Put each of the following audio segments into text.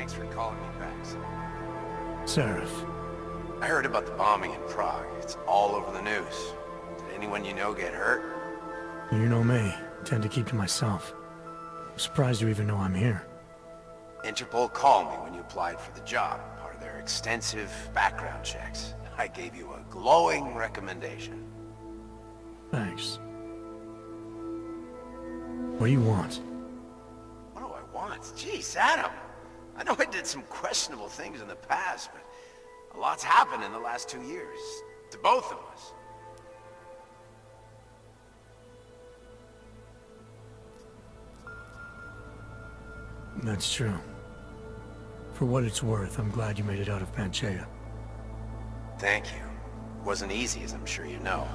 Thanks for calling me back, son. Seraph. I heard about the bombing in Prague. It's all over the news. Did anyone you know get hurt? You know me. Tend to keep to myself. I'm surprised you even know I'm here. Interpol called me when you applied for the job, part of their extensive background checks. I gave you a glowing recommendation. Thanks. What do you want? What do I want? Jeez, Adam. I know I did some questionable things in the past, but a lot's happened in the last 2 years. To both of us. That's true. For what it's worth, I'm glad you made it out of Panchaea. Thank you. It wasn't easy, as I'm sure you know.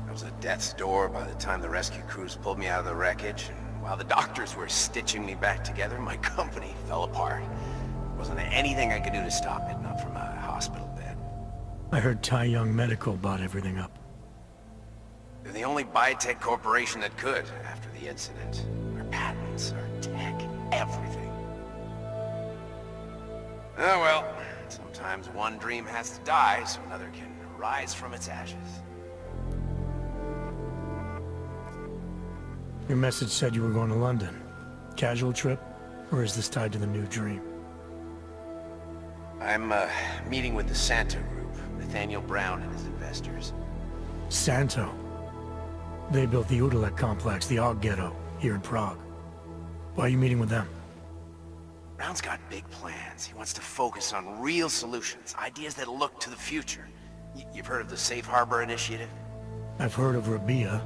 I was at death's door by the time the rescue crews pulled me out of the wreckage, and while the doctors were stitching me back together, my company fell apart. There wasn't anything I could do to stop it, not from a hospital bed. I heard Tai Young Medical bought everything up. They're the only biotech corporation that could, after the incident. Our patents, our tech, everything. Oh well, sometimes one dream has to die so another can rise from its ashes. Your message said you were going to London. Casual trip? Or is this tied to the new dream? I'm meeting with the Santo Group, Nathaniel Brown and his investors. Santo? They built the Udalek complex, the Og Ghetto, here in Prague. Why are you meeting with them? Brown's got big plans. He wants to focus on real solutions, ideas that look to the future. You've heard of the Safe Harbor Initiative? I've heard of Rabia,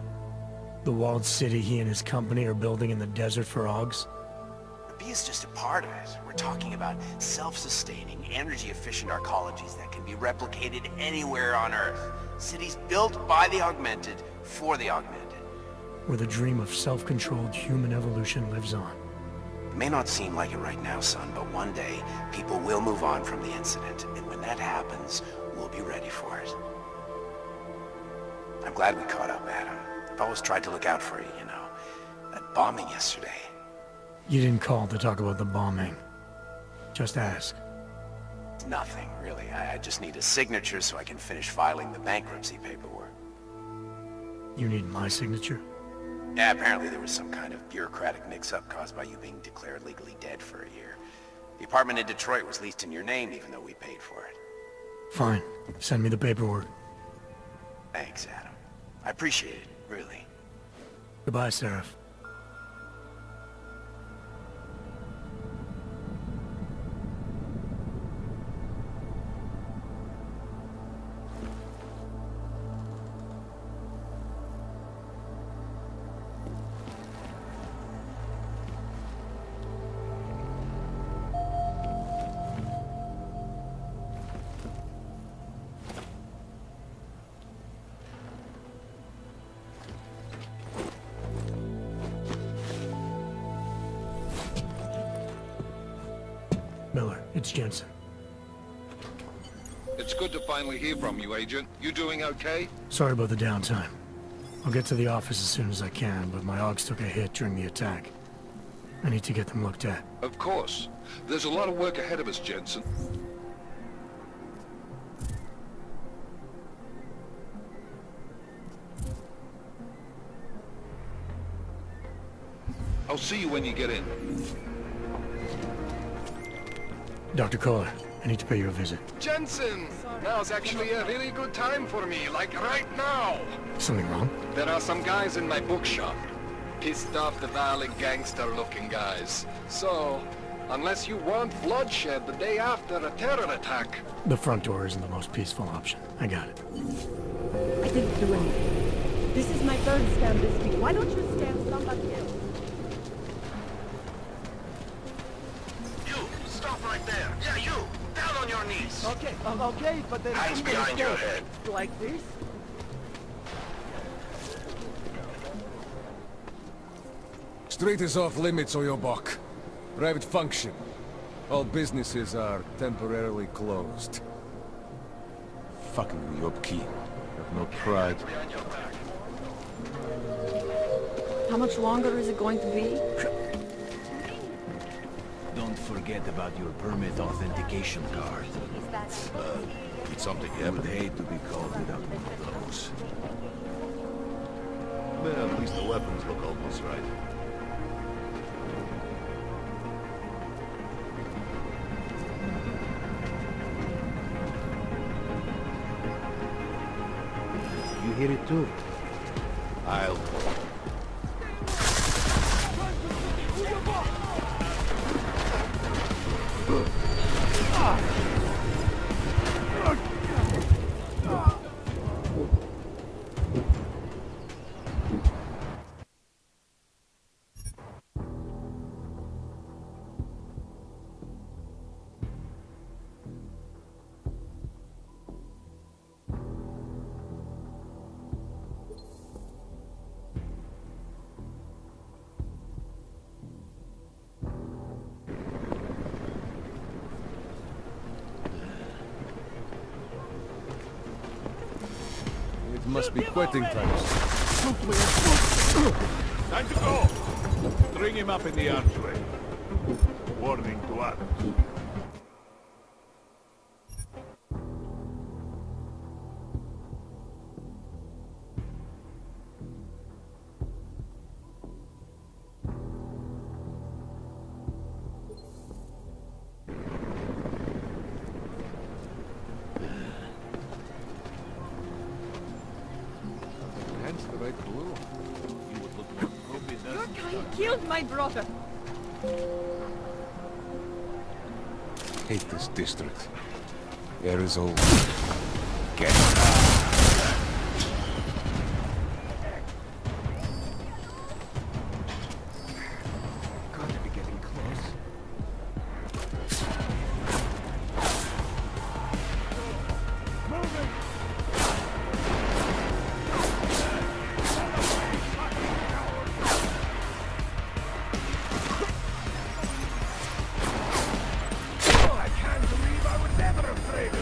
the walled city he and his company are building in the desert for Ogs. Rabia's just a part of it. We're talking about self-sustaining, energy-efficient arcologies that can be replicated anywhere on Earth. Cities built by the augmented, for the augmented. Where the dream of self-controlled human evolution lives on. It may not seem like it right now, son, but one day, people will move on from the incident, and when that happens, we'll be ready for it. I'm glad we caught up, Adam. I've always tried to look out for you, you know. That bombing yesterday. You didn't call to talk about the bombing. Just ask. It's nothing, really. I just need a signature so I can finish filing the bankruptcy paperwork. You need my signature? Yeah, apparently there was some kind of bureaucratic mix-up caused by you being declared legally dead for a year. The apartment in Detroit was leased in your name even though we paid for it. Fine. Send me the paperwork. Thanks, Adam. I appreciate it, really. Goodbye, Seraph. Miller, it's Jensen. It's good to finally hear from you, Agent. You doing okay? Sorry about the downtime. I'll get to the office as soon as I can, but my Ogs took a hit during the attack. I need to get them looked at. Of course. There's a lot of work ahead of us, Jensen. I'll see you when you get in. Dr. Kohler, I need to pay you a visit. Jensen! Now's actually a really good time for me, like right now! Something wrong? There are some guys in my bookshop. Pissed off the Valley gangster-looking guys. So, unless you want bloodshed the day after a terror attack... The front door isn't the most peaceful option. I got it. I didn't do anything. This is my third stand this week. Why don't you stand somebody else? Right there. Yeah, you! Down on your knees! Okay, but then... Hands behind your head. Like this? Street is off limits, Oyobok. Private function. All businesses are temporarily closed. Fucking Ryobki. Have no pride. How much longer is it going to be? Don't Don't forget about your permit authentication card. It's something I would hate to be caught without one of those. Well, at least the weapons look almost right. You hear it too? I'll... It must be quitting time. Time to go! String him up in the archway. Warning to others. Hence the right glue. You would look like appropriate as... Your kind killed my brother. Hate this district. Air is old. Gotta be getting close. I can't believe I was ever afraid of you!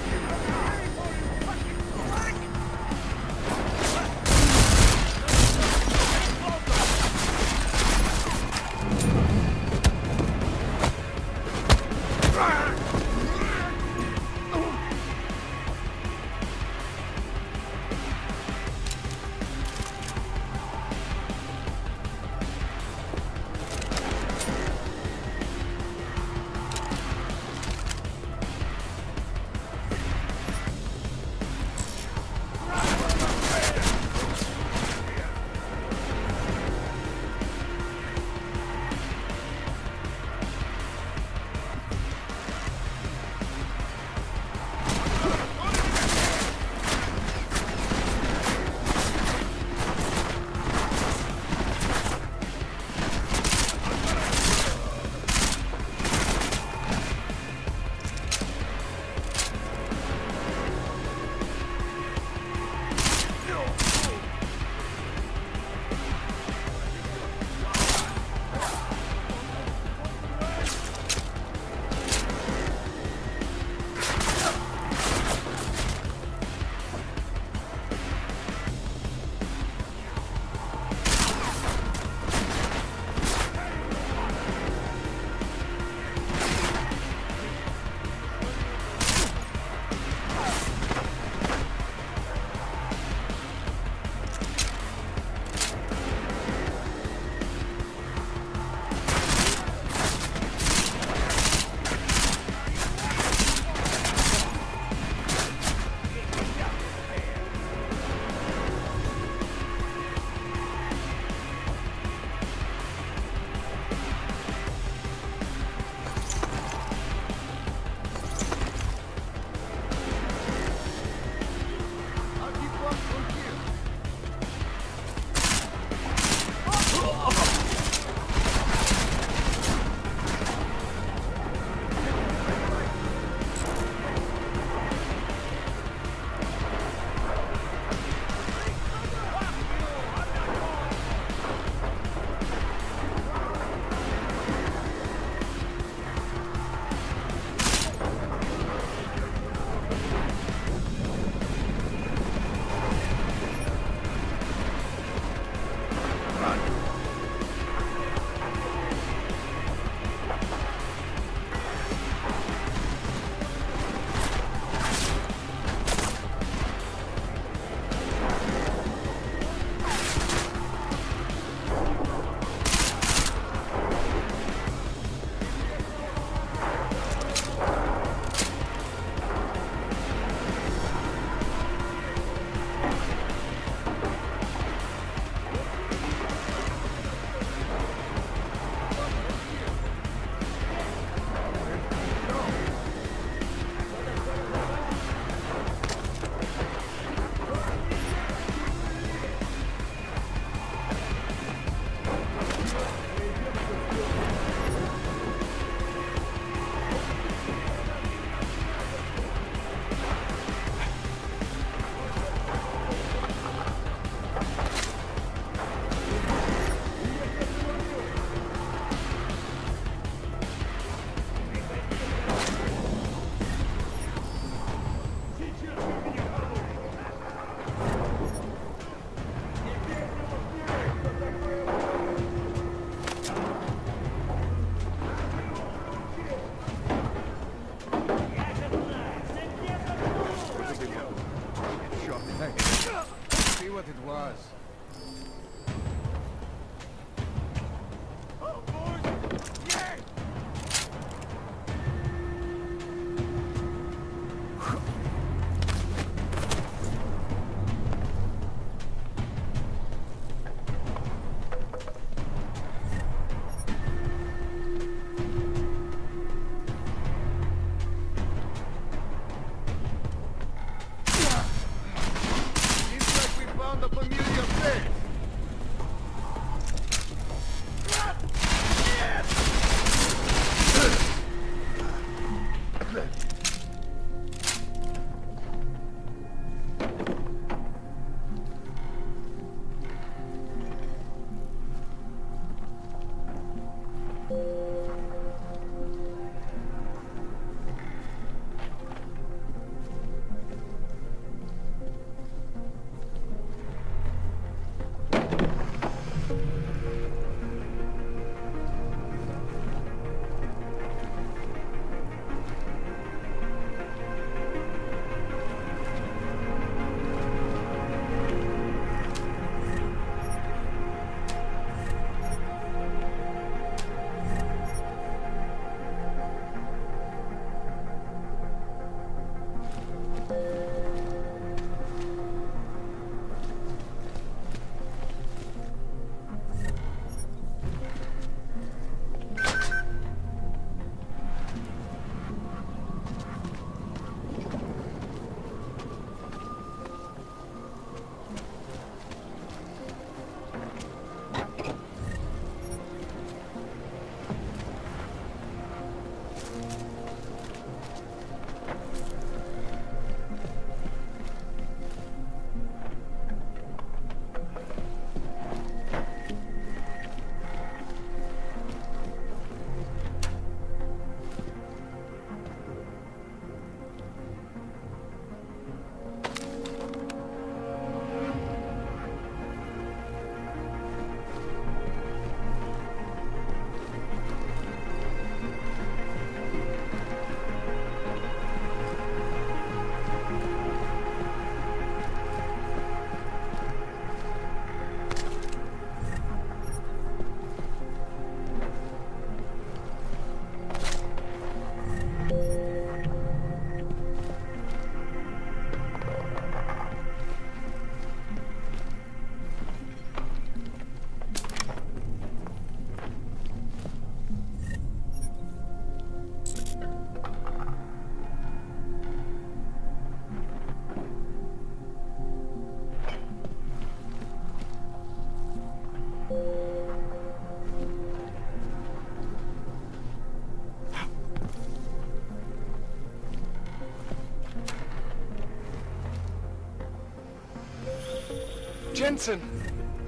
Jensen!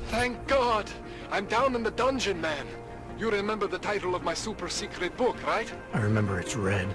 Thank God! I'm down in the dungeon, man. You remember the title of my super secret book, right? I remember it's red.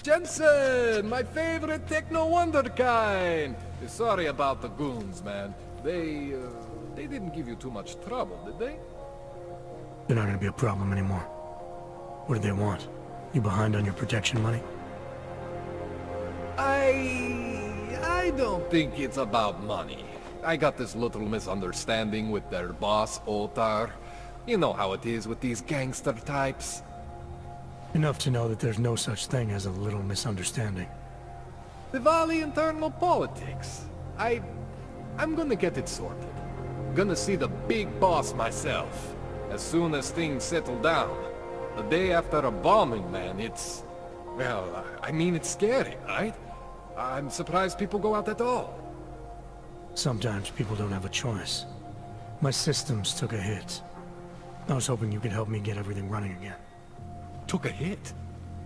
Jensen, my favorite techno wonderkind. Sorry about the goons, man. They didn't give you too much trouble, did they? They're not gonna be a problem anymore. What do they want? You behind on your protection money? I don't think it's about money. I got this little misunderstanding with their boss, Otar. You know how it is with these gangster types. Enough to know that there's no such thing as a little misunderstanding. Diwali internal politics. I'm gonna get it sorted. Gonna see the big boss myself. As soon as things settle down. The day after a bombing, man, it's... Well, I mean, it's scary, right? I'm surprised people go out at all. Sometimes people don't have a choice. My systems took a hit. I was hoping you could help me get everything running again. Took a hit?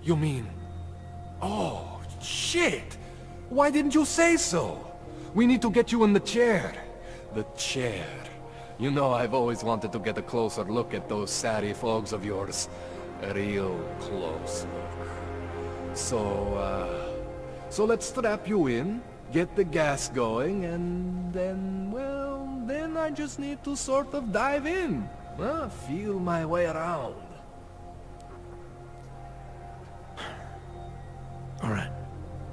You mean... Oh, shit! Why didn't you say so? We need to get you in the chair. The chair. You know, I've always wanted to get a closer look at those satty fogs of yours. A real close look. So let's strap you in, get the gas going, and then, well, then I just need to sort of dive in. Feel my way around. All right,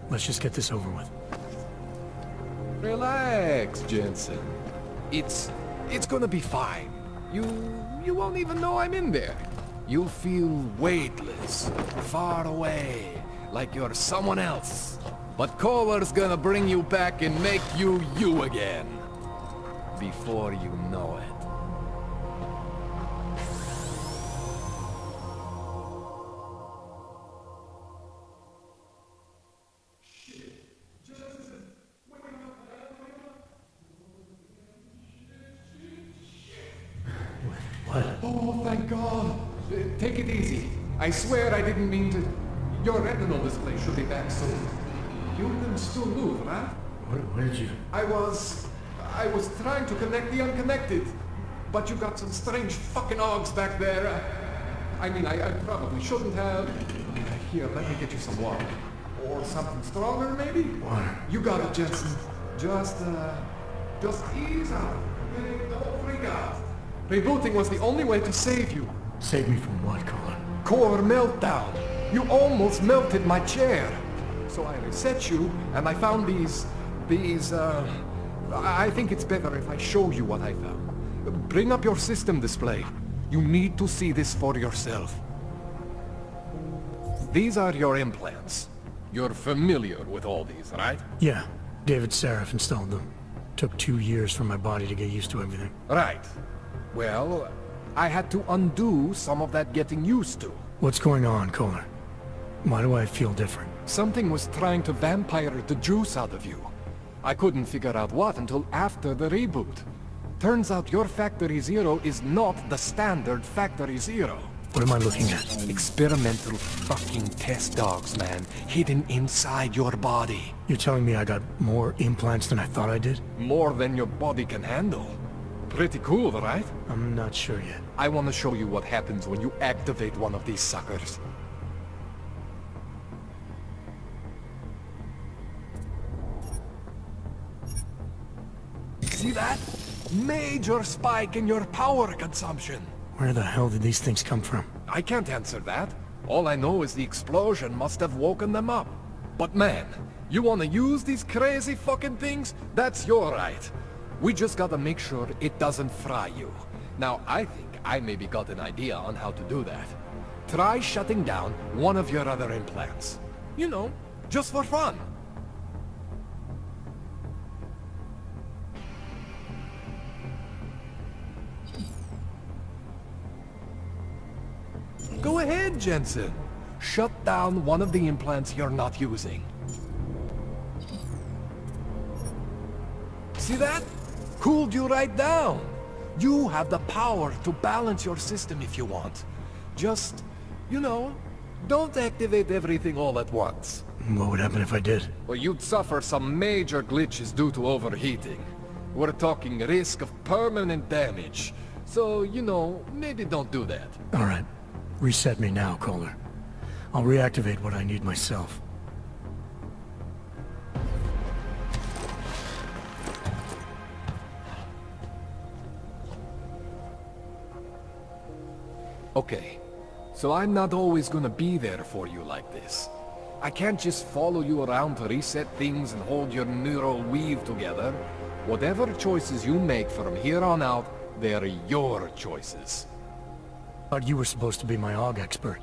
let's just get this over with. Relax, Jensen. It's gonna be fine. You won't even know I'm in there. You'll feel weightless, far away, like you're someone else. But Kohler's gonna bring you back and make you you again. Before you know it. What? Oh, thank God. Take it easy. I swear I didn't mean to... Your retinal display should be back soon. You can still move, right? Where did you... I was trying to connect the unconnected. But you got some strange fucking ogs back there. I mean, I probably shouldn't have. Here, let me get you some water. Or something stronger, maybe? Water. You got it, Jensen. Just ease out. Okay? Don't freak out. Rebooting was the only way to save you. Save me from what, Kohler? Core meltdown. You almost melted my chair. So I reset you, and I found these... I think it's better if I show you what I found. Bring up your system display. You need to see this for yourself. These are your implants. You're familiar with all these, right? Yeah, David Seraph installed them. Took 2 years for my body to get used to everything. Right. Well, I had to undo some of that getting used to. What's going on, Kohler? Why do I feel different? Something was trying to vampire the juice out of you. I couldn't figure out what until after the reboot. Turns out your Factory Zero is not the standard Factory Zero. What am I looking at? Experimental fucking test dogs, man. Hidden inside your body. You're telling me I got more implants than I thought I did? More than your body can handle. Pretty cool, right? I'm not sure yet. I want to show you what happens when you activate one of these suckers. See that? Major spike in your power consumption. Where the hell did these things come from? I can't answer that. All I know is the explosion must have woken them up. But man, you want to use these crazy fucking things? That's your right. We just gotta make sure it doesn't fry you. Now, I think I maybe got an idea on how to do that. Try shutting down one of your other implants. You know, just for fun. it, Jensen. Shut down one of the implants you're not using. See that? Cooled you right down. You have the power to balance your system if you want. Just, you know, don't activate everything all at once. What would happen if I did? Well, you'd suffer some major glitches due to overheating. We're talking risk of permanent damage. So, you know, maybe don't do that. All right. Reset me now, Kohler. I'll reactivate what I need myself. Okay, so I'm not always gonna be there for you like this. I can't just follow you around to reset things and hold your neural weave together. Whatever choices you make from here on out, they're your choices. Thought you were supposed to be my AUG expert.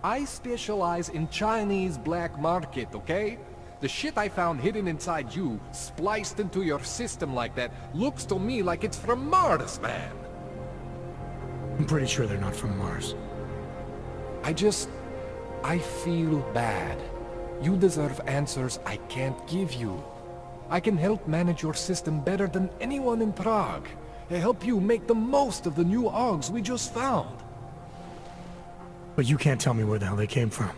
I specialize in Chinese black market, okay? The shit I found hidden inside you, spliced into your system like that, looks to me like it's from Mars, man. I'm pretty sure they're not from Mars. I feel bad. You deserve answers I can't give you. I can help manage your system better than anyone in Prague. I help you make the most of the new AUGs we just found. But you can't tell me where the hell they came from.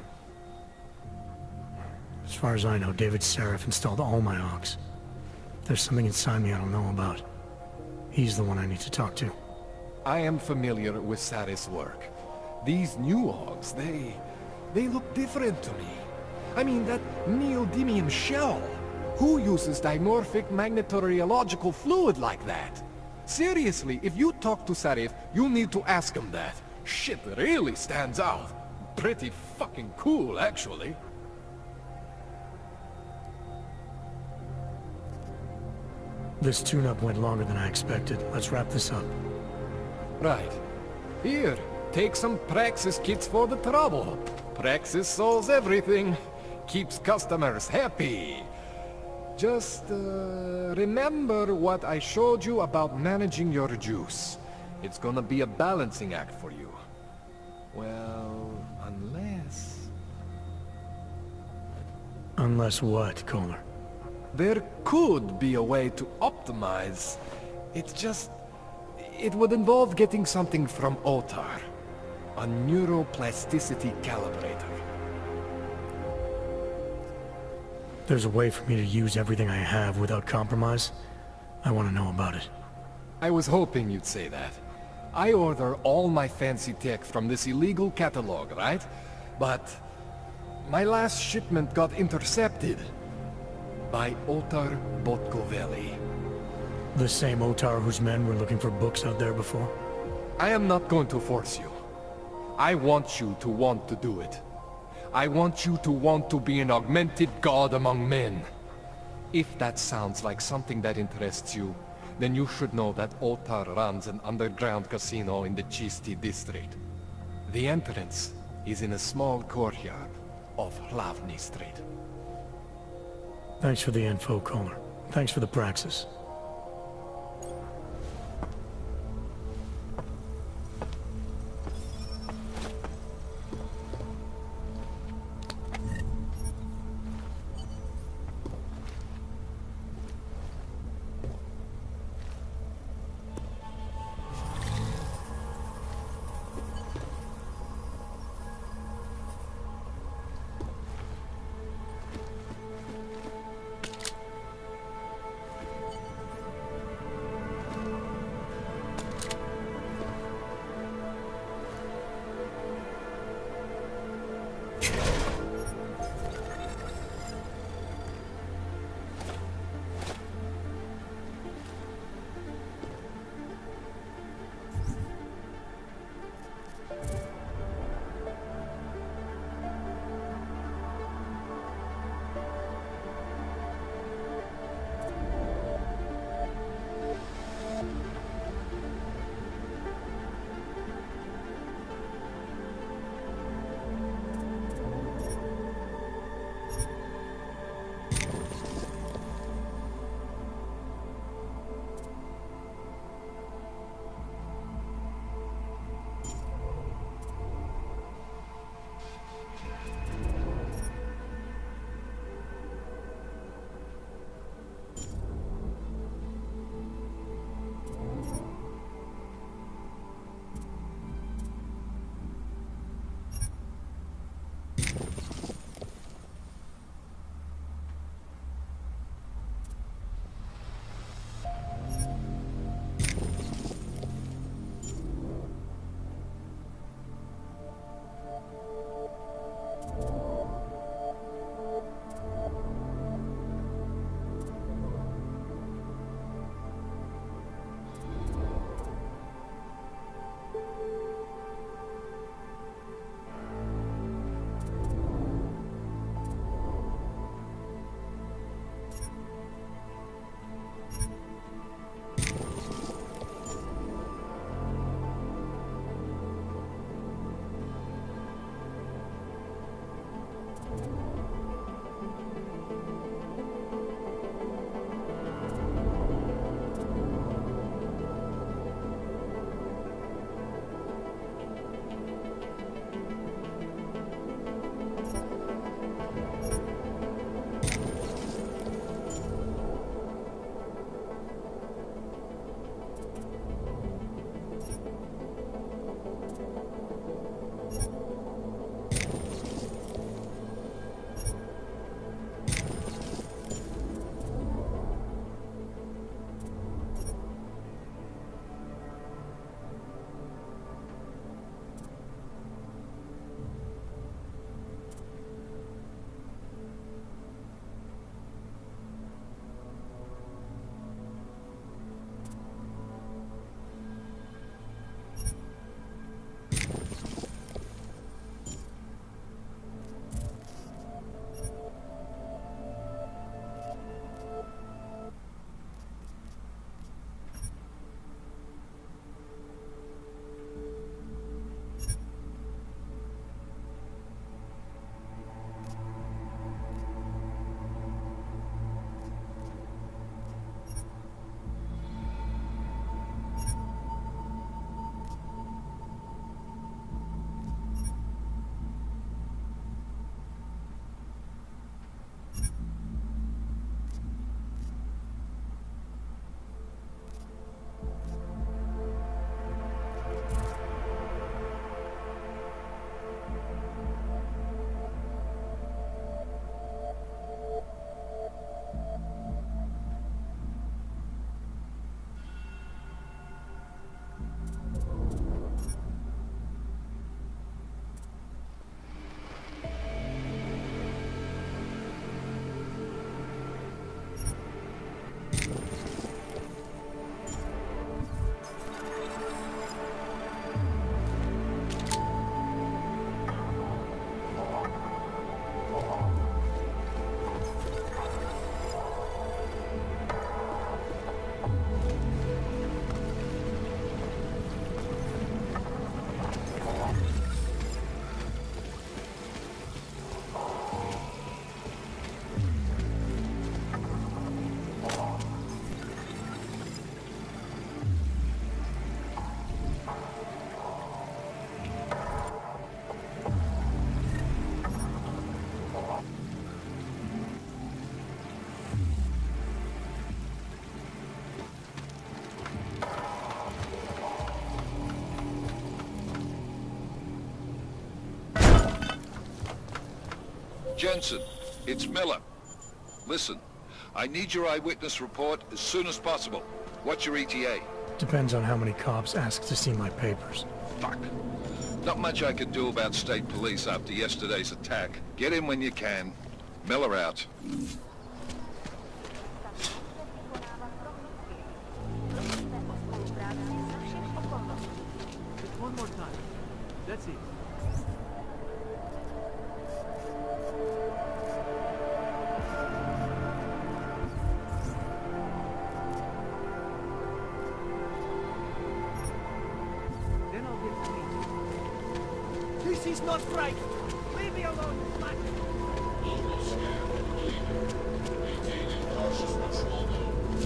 As far as I know, David Seraph installed all my AUGs. There's something inside me I don't know about. He's the one I need to talk to. I am familiar with Sarah's work. These new AUGs, they look different to me. I mean, that neodymium shell. Who uses dimorphic magnetorheological fluid like that? Seriously, if you talk to Sarif, you need to ask him that. Shit really stands out. Pretty fucking cool, actually. This tune-up went longer than I expected. Let's wrap this up. Right. Here, take some Praxis kits for the trouble. Praxis solves everything. Keeps customers happy. Just, remember what I showed you about managing your juice. It's gonna be a balancing act for you. Well, unless... Unless what, Kohler? There could be a way to optimize. It's just... It would involve getting something from Otar. A neuroplasticity calibrator. There's a way for me to use everything I have without compromise? I want to know about it. I was hoping you'd say that. I order all my fancy tech from this illegal catalog, right? But... my last shipment got intercepted. By Otar Botkoveli. The same Otar whose men were looking for books out there before? I am not going to force you. I want you to want to do it. I want you to want to be an augmented god among men. If that sounds like something that interests you, then you should know that Otar runs an underground casino in the Chisti district. The entrance is in a small courtyard off Hlavny Street. Thanks for the info, Kohler. Thanks for the praxis. Jensen, it's Miller. Listen, I need your eyewitness report as soon as possible. What's your ETA? Depends on how many cops ask to see my papers. Fuck. Not much I can do about state police after yesterday's attack. Get in when you can. Miller out. Just one more time. That's it. Then I'll get sleep. This is not right! Leave me alone, man!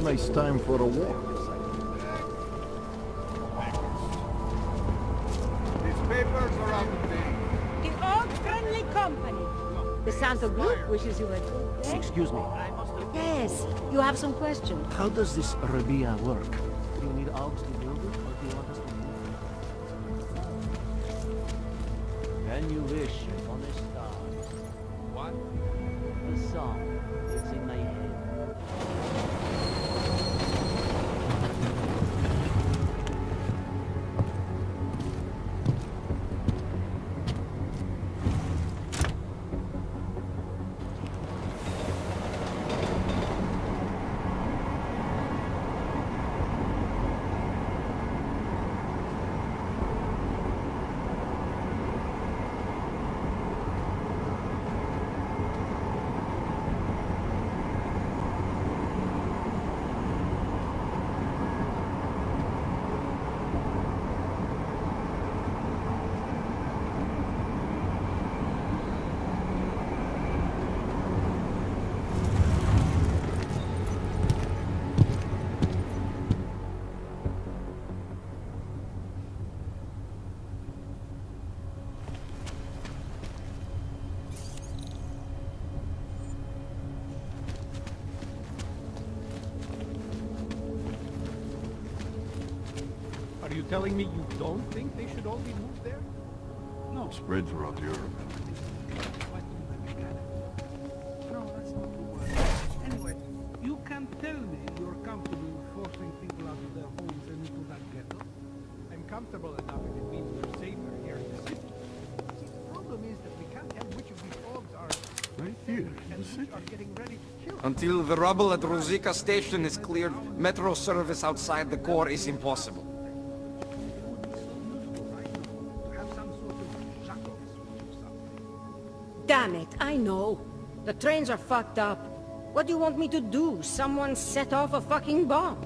Nice time for a walk. These papers are out of date. The Old Friendly Company. The Santa Group wishes you a good day. Excuse me. Yes, you have some questions. How does this Rabia work? Do you need Augs to build it, or do you want us to move it? When you wish upon a star. What? The song is in my head. Are you telling me you don't think they should all be moved there? No, spread throughout Europe. No, that's not the word. Anyway, you can tell me you're comfortable forcing people out of their homes and into that ghetto. I'm comfortable enough if it means we're safer here in the city. See, the problem is that we can't tell which of these dogs are Right here, in and the which city. are getting ready to kill. Until the rubble at Ruzicka station is cleared, metro service outside the core is impossible. Damn it, I know. The trains are fucked up. What do you want me to do? Someone set off a fucking bomb.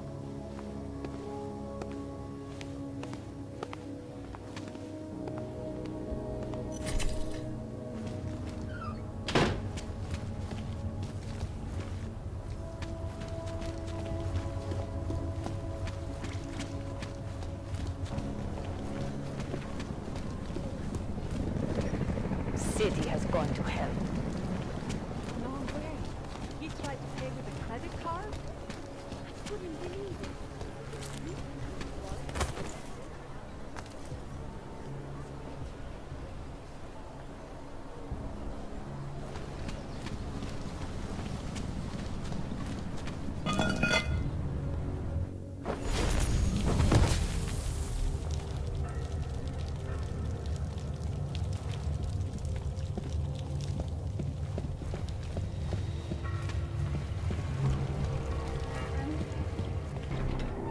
City has gone to hell. No way. He tried to pay with a credit card? I couldn't believe it.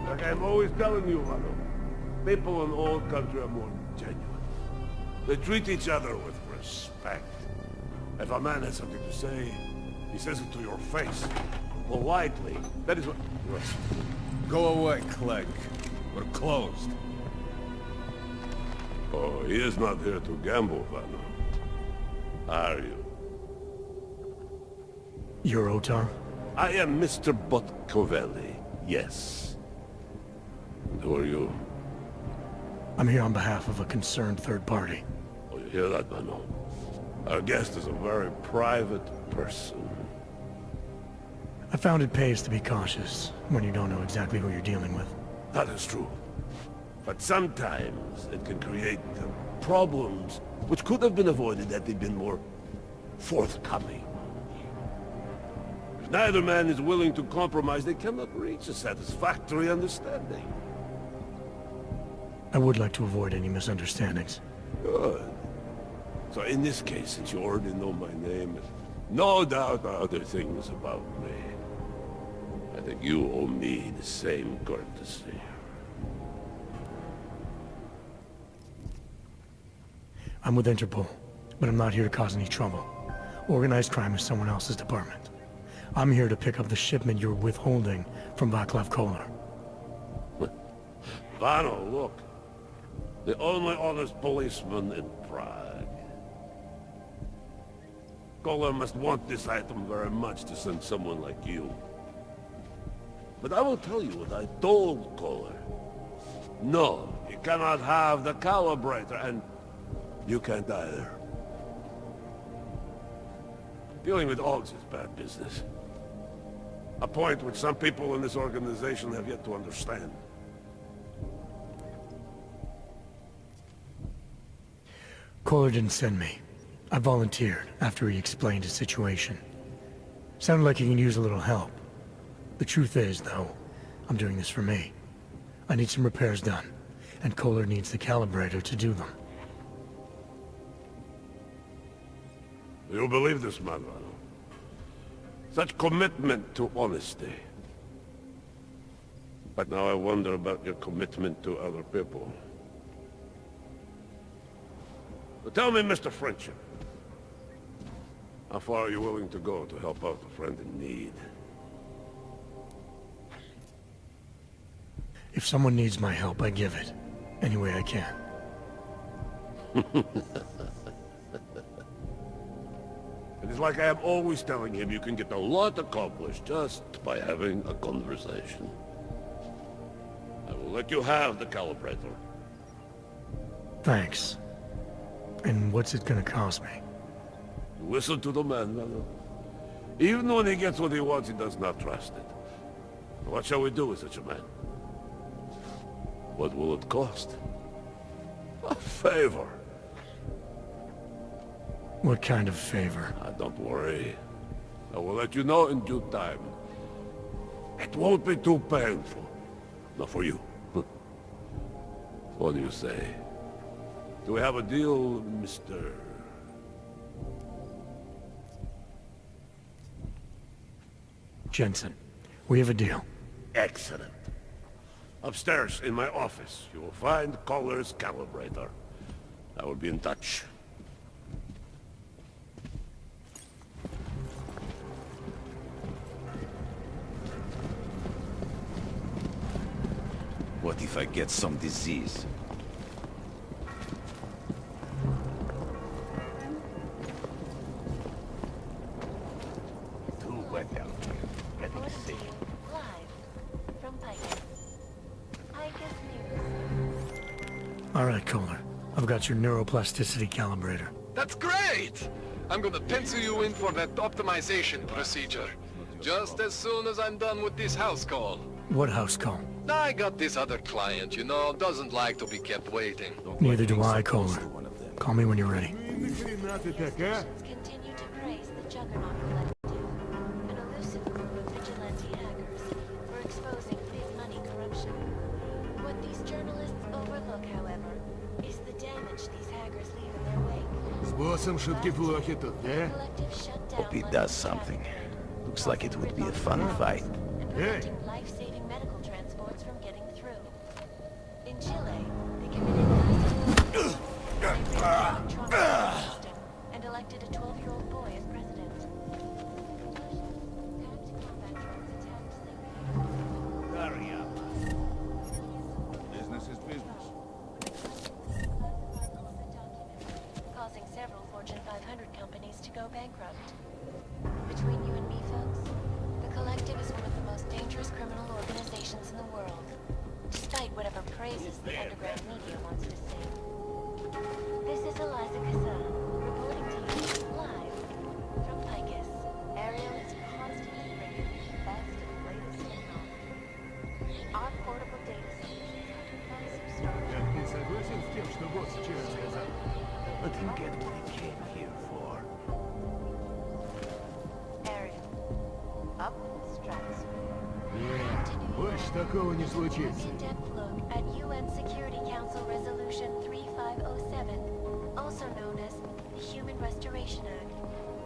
Like I'm always telling you, Vano, people in old country are more genuine. They treat each other with respect. If a man has something to say, he says it to your face. Politely. That is what... Go away, Clegg. We're closed. Oh, he is not here to gamble, Vano. Are you? You're Otar? I am Mr. Botkovelli, yes. And who are you? I'm here on behalf of a concerned third party. Oh, you hear that, Vano? Our guest is a very private person. I found it pays to be cautious when you don't know exactly who you're dealing with. That is true. But sometimes it can create problems which could have been avoided had they been more forthcoming. If neither man is willing to compromise, they cannot reach a satisfactory understanding. I would like to avoid any misunderstandings. Good. So in this case, since you already know my name, no doubt other things about me, I think you owe me the same courtesy. I'm with Interpol, but I'm not here to cause any trouble. Organized crime is someone else's department. I'm here to pick up the shipment you're withholding from Václav Koller. Vano, look. The only honest policeman in Prague. Koller must want this item very much to send someone like you. But I will tell you what I told Koller. No, you cannot have the calibrator, and you can't either. Dealing with Augs is bad business. A point which some people in this organization have yet to understand. Koller didn't send me. I volunteered after he explained his situation. Sounded like he can use a little help. The truth is, though, I'm doing this for me. I need some repairs done, and Koller needs the calibrator to do them. You believe this man, Vano? Such commitment to honesty. But now I wonder about your commitment to other people. But tell me, Mr. Friendship, how far are you willing to go to help out a friend in need? If someone needs my help, I give it. Any way I can. It is like I am always telling him, you can get a lot accomplished just by having a conversation. I will let you have the calibrator. Thanks. And what's it gonna cost me? Listen to the man, Vano. Even when he gets what he wants, he does not trust it. What shall we do with such a man? What will it cost? A favor. What kind of favor? Don't worry. I will let you know in due time. It won't be too painful. Not for you. What do you say? Do we have a deal, Mr. Jensen, we have a deal. Excellent. Upstairs in my office, you will find Koller's calibrator. I will be in touch. What if I get some disease? Too wet down here. Getting sick. Live from Picus News. All right, Koller. I've got your neuroplasticity calibrator. That's great! I'm gonna pencil you in for that optimization procedure. Just as soon as I'm done with this house call. What house call? I got this other client, you know, doesn't like to be kept waiting. Neither do I, Koller. Call me when you're ready. Continue to praise the Juggernaut Collective, an elusive group of vigilante hackers for exposing big money corruption. What these journalists overlook, however, is the damage these hackers leave in their wake. С боссом шутки плохи тут, да? Hope he does something. Looks like it would be a fun fight. Preventing life-saving medical transports from getting through. In Chile, they committed and elected a 12-year-old boy as president. Hurry up. Business is business. Causing several Fortune 500 companies to go bankrupt. Between you and me, folks, the Collective is one of the most dangerous criminal organizations in the world, despite whatever praises the underground media wants to sing. This is Eliza Cassan, reporting to you live from Picus. Ariel is constantly bringing you the best and latest technology. Our portable data solutions have become substantial. Ты согласен с тем, что босс вчера сказал? Let him get what he came here for. такого не случится. In-depth look at UN Security Council Resolution 3507, also known as the Human Restoration Act.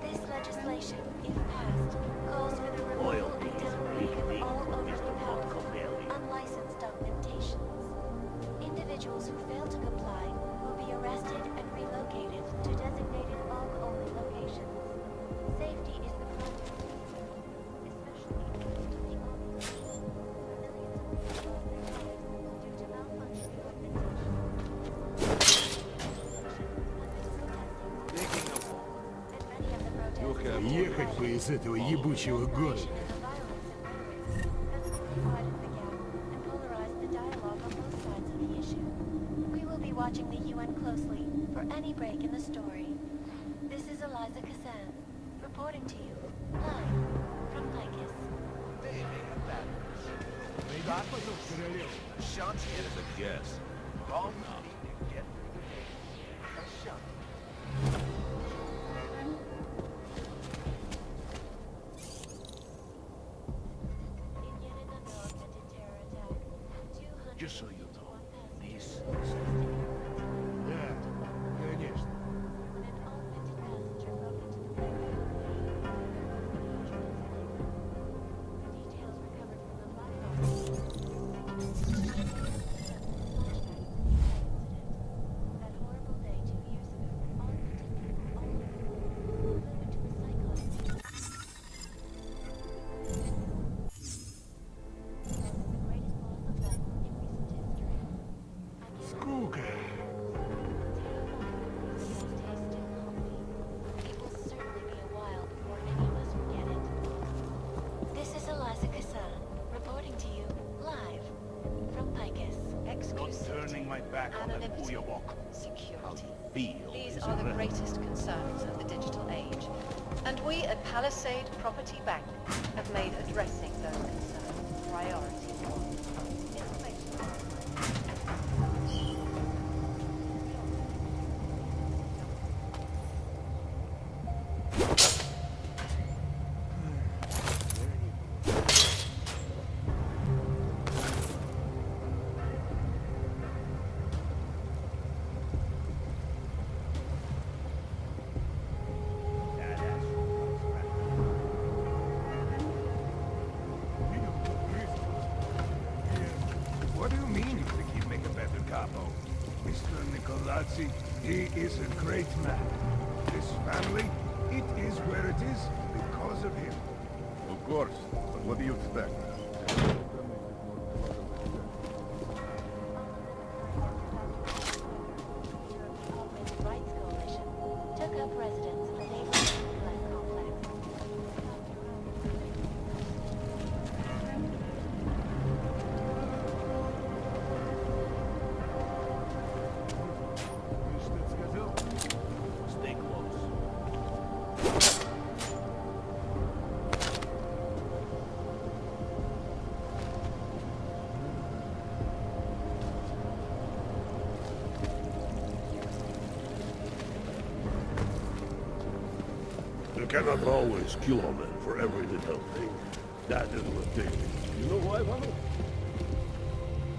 This legislation, if passed, calls for the removal and disarray of all overly powerful, unlicensed augmentations. Individuals who fail to comply will be arrested and relocated to designated AUG-only locations. Safety is the primary concern, especially to the augmentation, where millions of people lost their lives due to malfunctioning augmentations. Ехать бы из этого ебучего города. Watching the UN closely for any break in the story. This is Eliza Cassan, reporting to you, live from Lycus. As a guess. Just so you know, these... Да, конечно. Скука. This is Eliza Cassan, reporting to you, live, from Lycus. Not turning my back on that Uyawok. Security. Feel These is are the a- greatest concerns of the digital age. And we at Palisade Property Bank have made addressing those concerns priority one. What do you mean you think he'd make a better capo? Mr. Nicolazzi, he is a great man. This family, it is where it is because of him. Of course, but what do you expect? Rights Coalition took up residence in the neighborhood complex. Stay close. You cannot always kill a man for every little thing. That is what they do. You know why, Vano?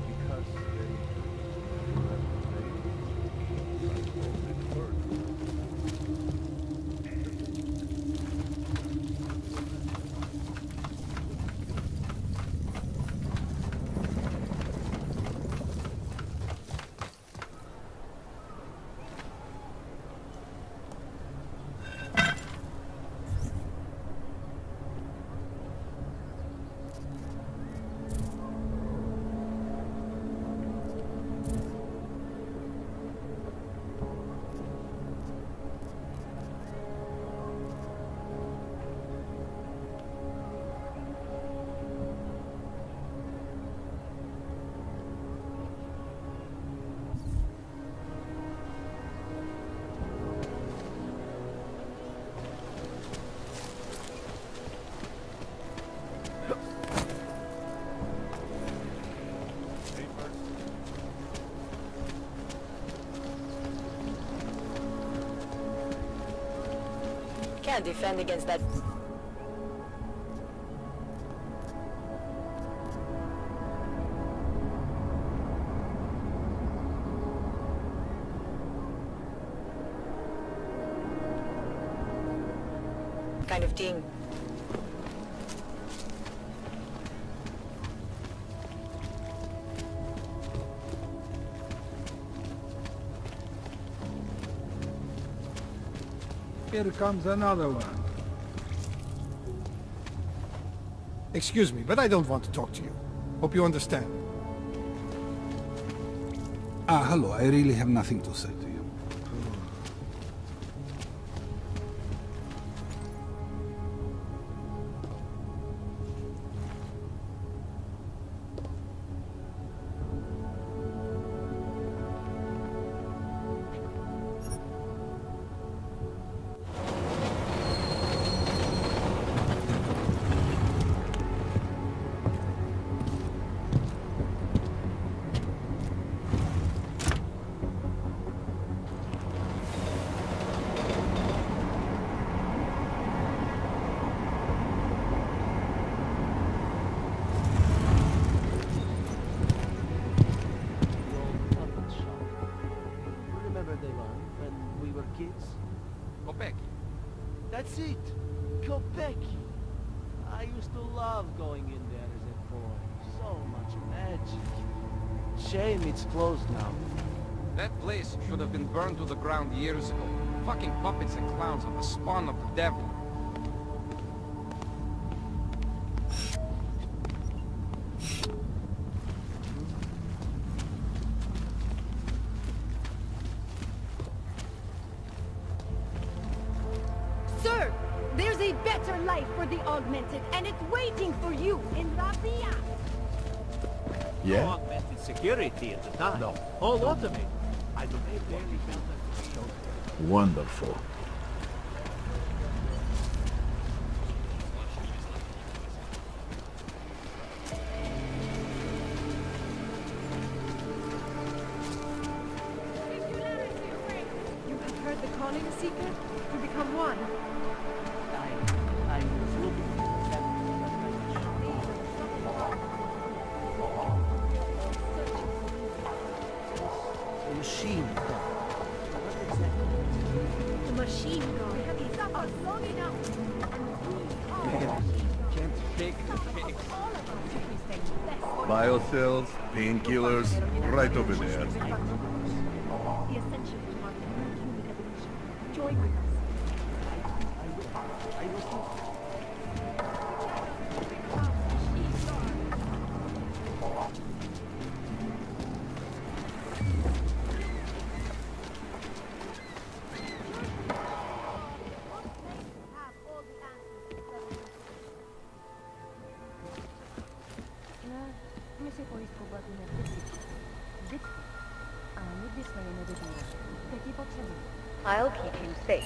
Because Can't defend against that. that kind of thing. Here comes another one. Excuse me, but I don't want to talk to you. Hope you understand. Hello. I really have nothing to say to you. That's it! Kopeki! I used to love going in there as a boy. So much magic. Shame it's closed now. That place should have been burned to the ground years ago. Fucking puppets and clowns are the spawn of the devil. Sir, there's a better life for the Augmented, and it's waiting for you in La Villa. Yeah? No augmented security at the time. No. All automated. I don't think barely built a Wonderful. You have heard the calling, Seeker? To become one. I was looking for that. A machine gun. What exactly? The machine gun. These are long enough. Can't take the pigs. Biocells, painkillers, right over there. The essential part of human evolution. Join with us. I'll keep you safe.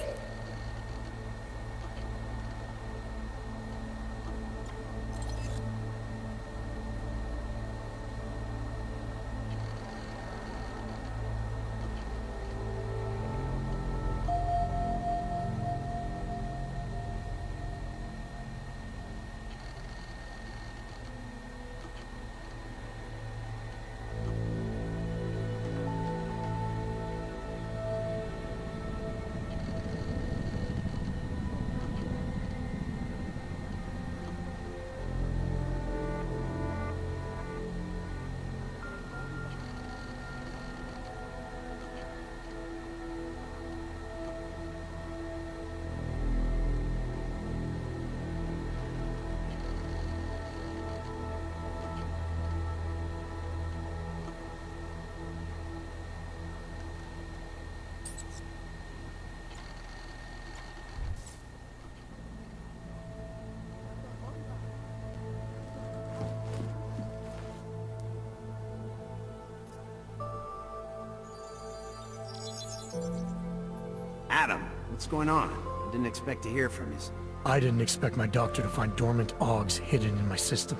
Adam, what's going on? I didn't expect to hear from you. I didn't expect my doctor to find dormant augs hidden in my system.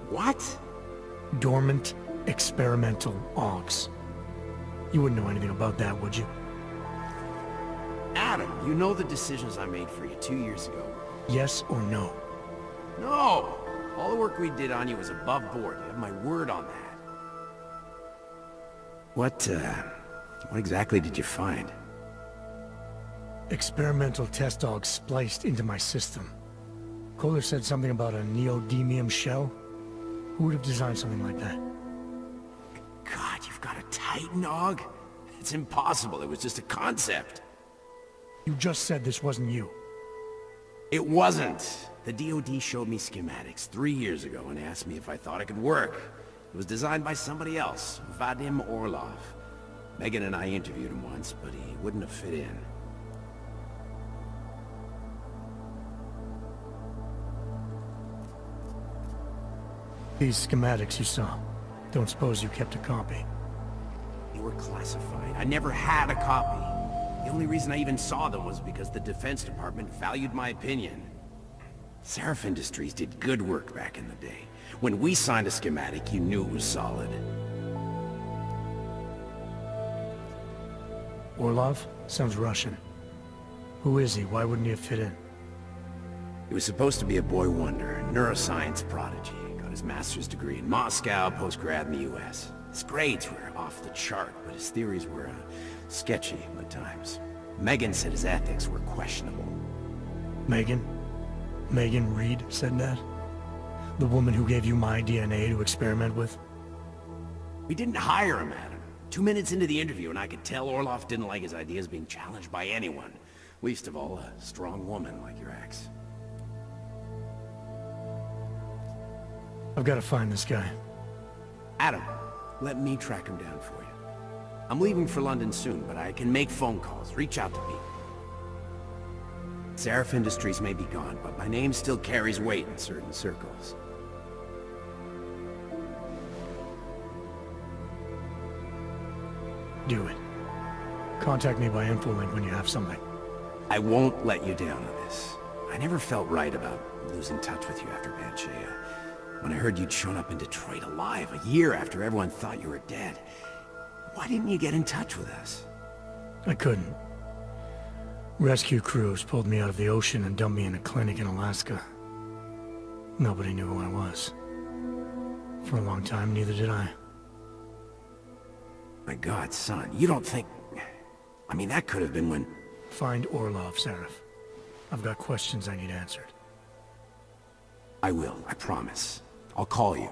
What? Dormant, experimental augs. You wouldn't know anything about that, would you? Adam, you know the decisions I made for you 2 years ago. Yes or no? No! All the work we did on you was above board. You have my word on that. What exactly did you find? Experimental test dog spliced into my system. Kohler said something about a neodymium shell. Who would have designed something like that? God, you've got a Titan dog? It's impossible. It was just a concept. You just said this wasn't you. It wasn't. The DoD showed me schematics 3 years ago and asked me if I thought it could work. It was designed by somebody else, Vadim Orlov. Megan and I interviewed him once, but he wouldn't have fit in. These schematics you saw. Don't suppose you kept a copy? They were classified. I never had a copy. The only reason I even saw them was because the Defense Department valued my opinion. Seraph Industries did good work back in the day. When we signed a schematic, you knew it was solid. Orlov? Sounds Russian. Who is he? Why wouldn't he have fit in? He was supposed to be a boy wonder, a neuroscience prodigy. Got his master's degree in Moscow, post-grad in the US. His grades were off the chart, but his theories were sketchy at times. Megan said his ethics were questionable. Megan? Megan Reed said that? The woman who gave you my DNA to experiment with? We didn't hire him, Adam. 2 minutes into the interview, and I could tell Orlov didn't like his ideas being challenged by anyone. Least of all, a strong woman like your ex. I've got to find this guy. Adam, let me track him down for you. I'm leaving for London soon, but I can make phone calls, reach out to people. Seraph Industries may be gone, but my name still carries weight in certain circles. Do it. Contact me by infolink when you have something. I won't let you down on this. I never felt right about losing touch with you after Panchea. When I heard you'd shown up in Detroit alive a year after everyone thought you were dead. Why didn't you get in touch with us? I couldn't. Rescue crews pulled me out of the ocean and dumped me in a clinic in Alaska. Nobody knew who I was. For a long time, neither did I. My God, son, you don't think... I mean, that could have been when... Find Orlov, Seraph. I've got questions I need answered. I will, I promise. I'll call you.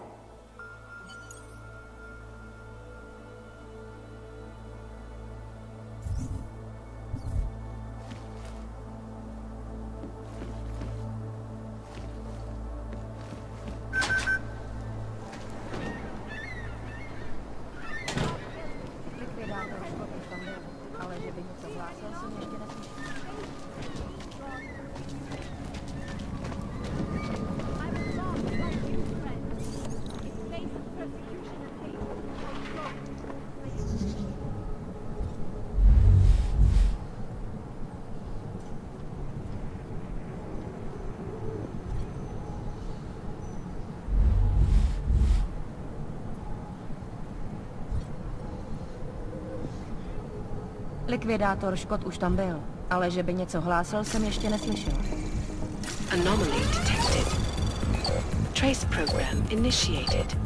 Likvidátor Škot už tam byl, ale že by něco hlásil, jsem ještě neslyšel. Anomaly detected. Trace program initiated.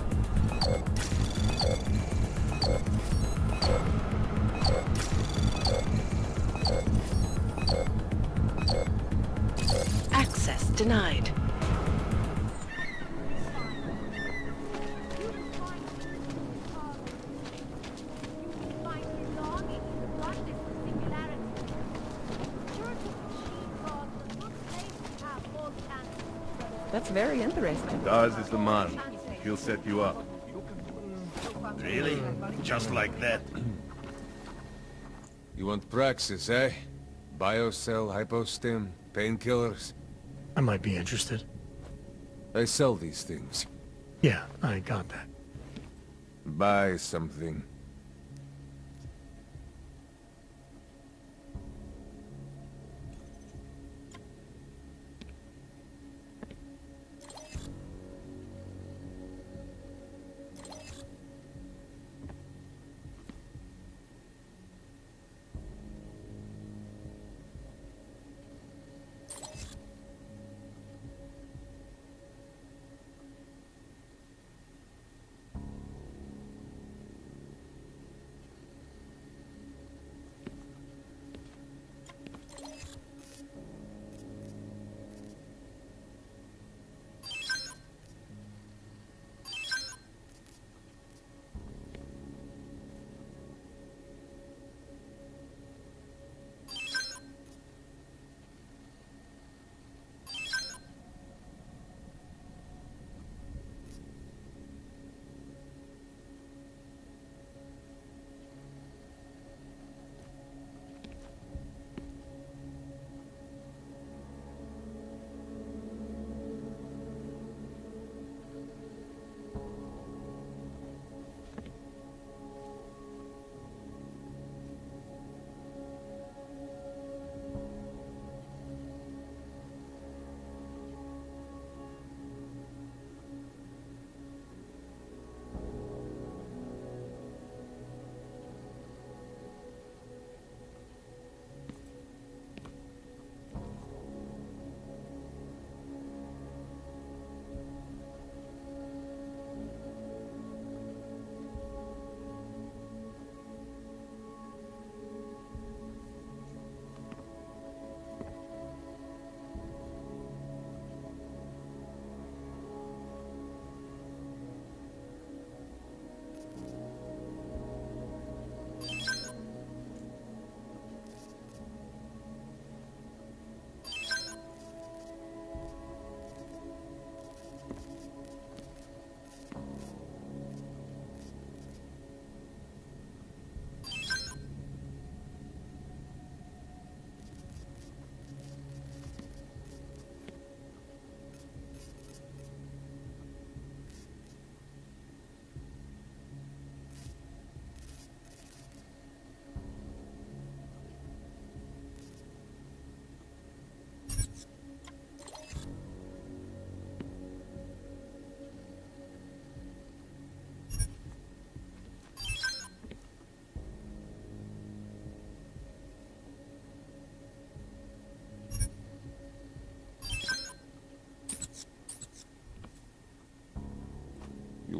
Access denied. That's very interesting. Daz is the man. He'll set you up. Really? Just like that? You want praxis, eh? Biocell, hypostim, painkillers? I might be interested. I sell these things. Yeah, I got that. Buy something.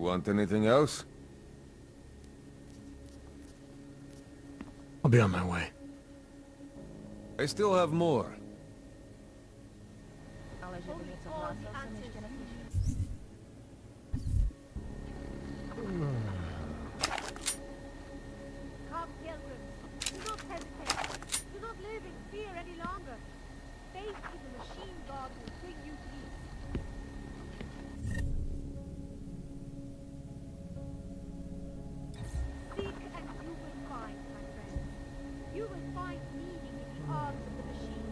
want anything else? I'll be on my way. I still have more. Ale že by něco hlásil, jsem ještě neslyšel. Come, pilgrims. Do not hesitate. Do not live in fear any longer. Faith in the machine god will bring you peace. Seek and you will find, my friends. You will find meaning in the arms of the machine.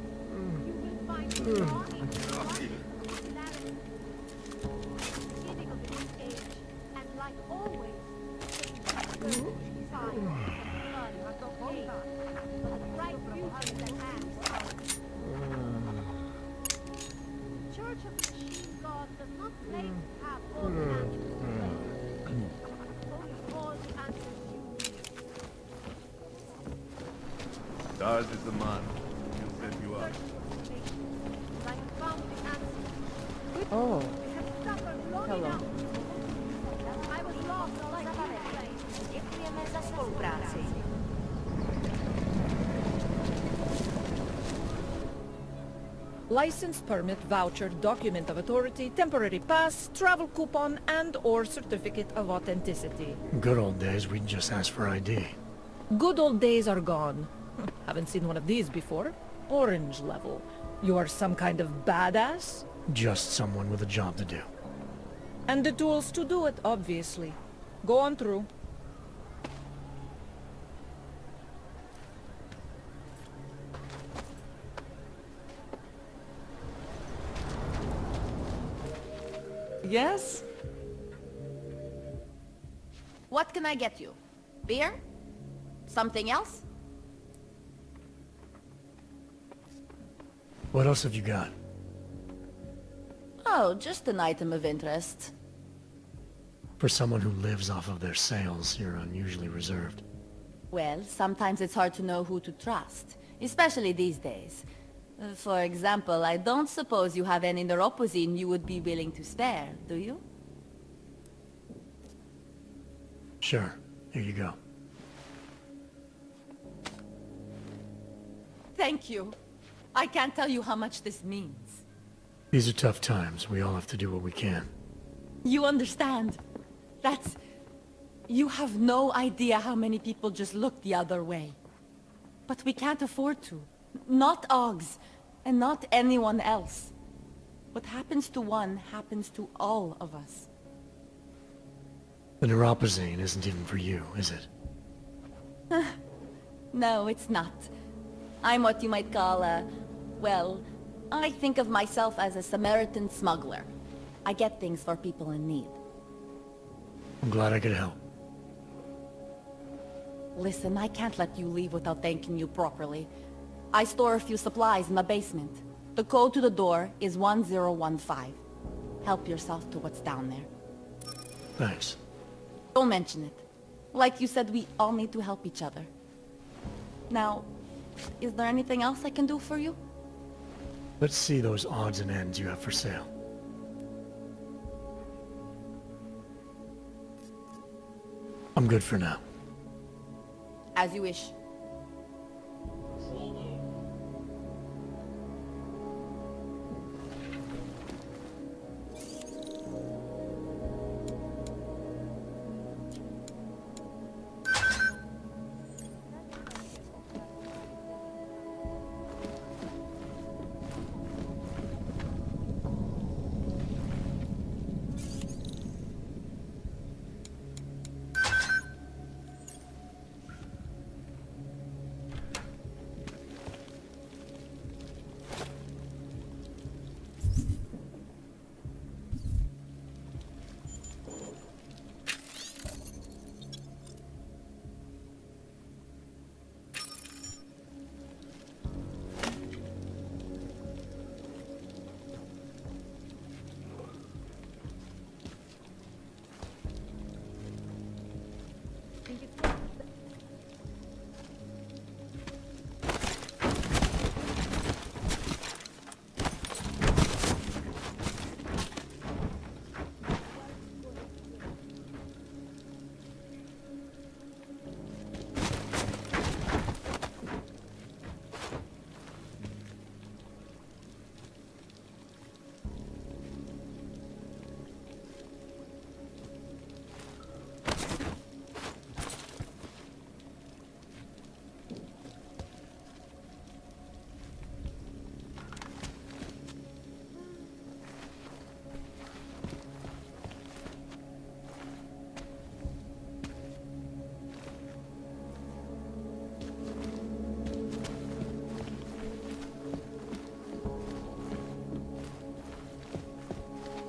You will find belonging in the light of popularity. Beginning of the new age, and like always, change is time and blood and pain. But the bright future is at hand. The Church of the Machine God does not claim to have all the answers to questions. Only all the answers you need. Daz is the man. He'll set you up. I have found the answers. Oh. I have suffered long Hello. enough. I was lost like you. Děkujeme za spolupráci. License, permit, voucher, document of authority, temporary pass, travel coupon, and/or certificate of authenticity. Good old days, we'd just ask for ID. Good old days are gone. Haven't seen one of these before. Orange level. You are some kind of badass? Just someone with a job to do. And the tools to do it, obviously. Go on through. Yes? What can I get you? Beer? Something else? What else have you got? Oh, just an item of interest. For someone who lives off of their sales, you're unusually reserved. Well, sometimes it's hard to know who to trust, especially these days. For example, I don't suppose you have any neuropozyne you would be willing to spare, do you? Sure. Here you go. Thank you. I can't tell you how much this means. These are tough times. We all have to do what we can. You understand? That's... You have no idea how many people just look the other way. But we can't afford to. Not Oggs, and not anyone else. What happens to one happens to all of us. The neuropozyne isn't even for you, is it? No, it's not. I'm what you might call a... Well, I think of myself as a Samaritan smuggler. I get things for people in need. I'm glad I could help. Listen, I can't let you leave without thanking you properly. I store a few supplies in the basement. The code to the door is 1015. Help yourself to what's down there. Thanks. Don't mention it. Like you said, we all need to help each other. Now, is there anything else I can do for you? Let's see those odds and ends you have for sale. I'm good for now. As you wish.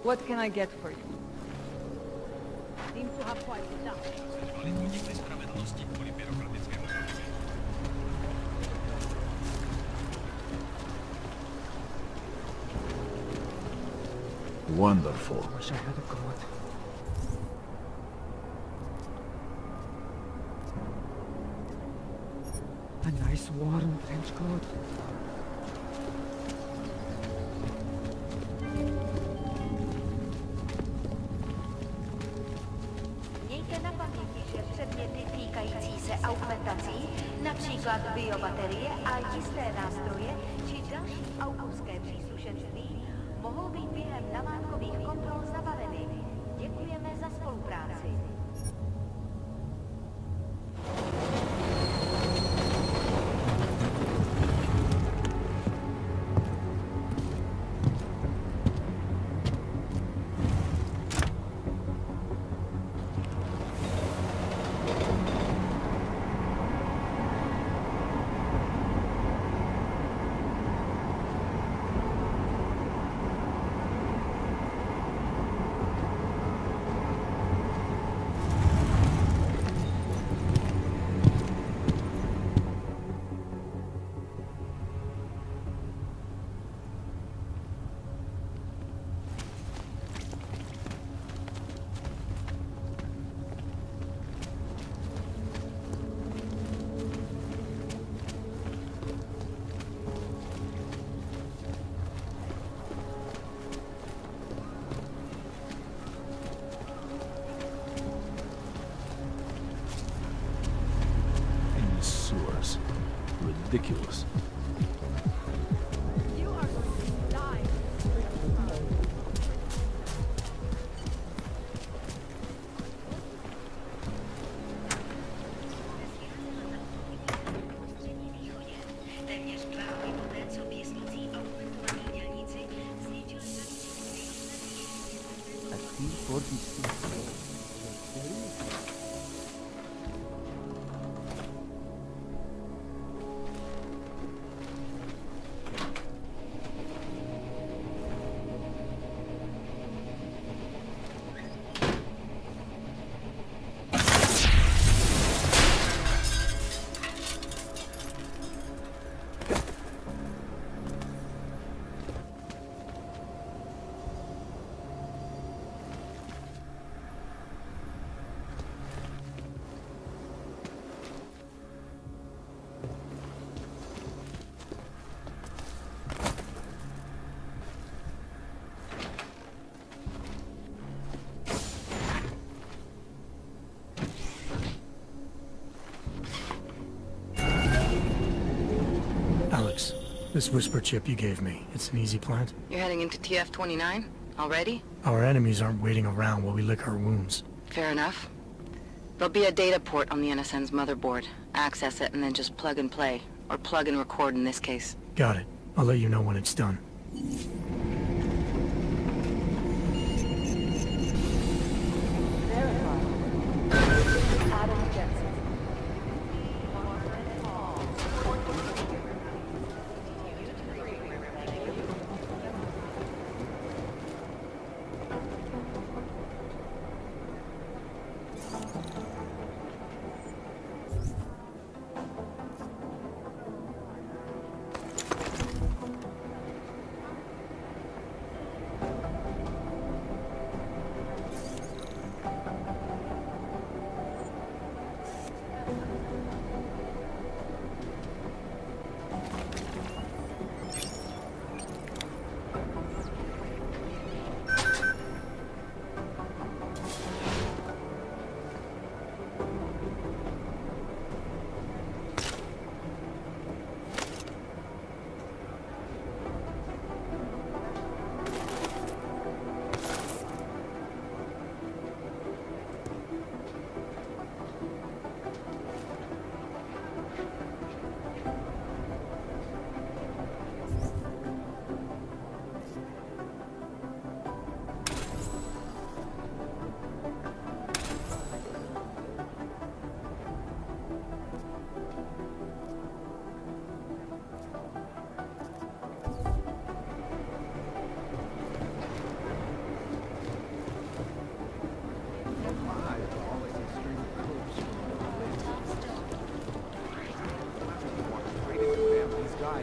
What can I get for you? Seems to have quite enough. Wonderful. Wish I had a coat. A nice warm trench coat. Mějte na paměti, že předměty týkající se augmentací, například biobaterie a jisté nástroje či další autorské příslušenství, mohou být během namátkových kontrol zabaveny. Děkujeme za spolupráci. Sewers. Ridiculous. You are going to die. Alex, this whisper chip you gave me, it's an easy plant? You're heading into TF-29? Already? Our enemies aren't waiting around while we lick our wounds. Fair enough. There'll be a data port on the NSN's motherboard. Access it and then just plug and play. Or plug and record in this case. Got it. I'll let you know when it's done.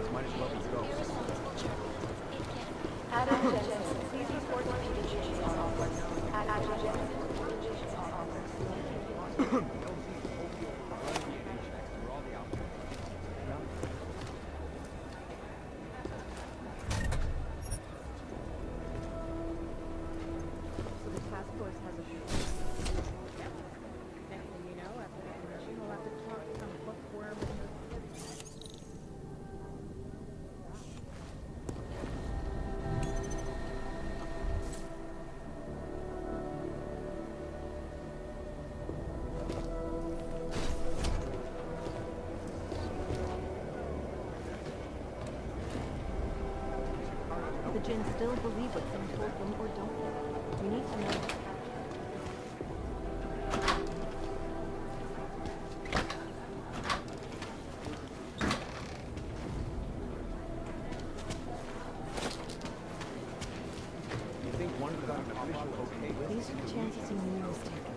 guys might as well be ghosts. Adam Jensen, please report to PDG's office. Adam Jensen, PDG's office. The Jinn still believe what some told them or don't. We need to know. You think one got an official okay? These are the chances you made a mistake.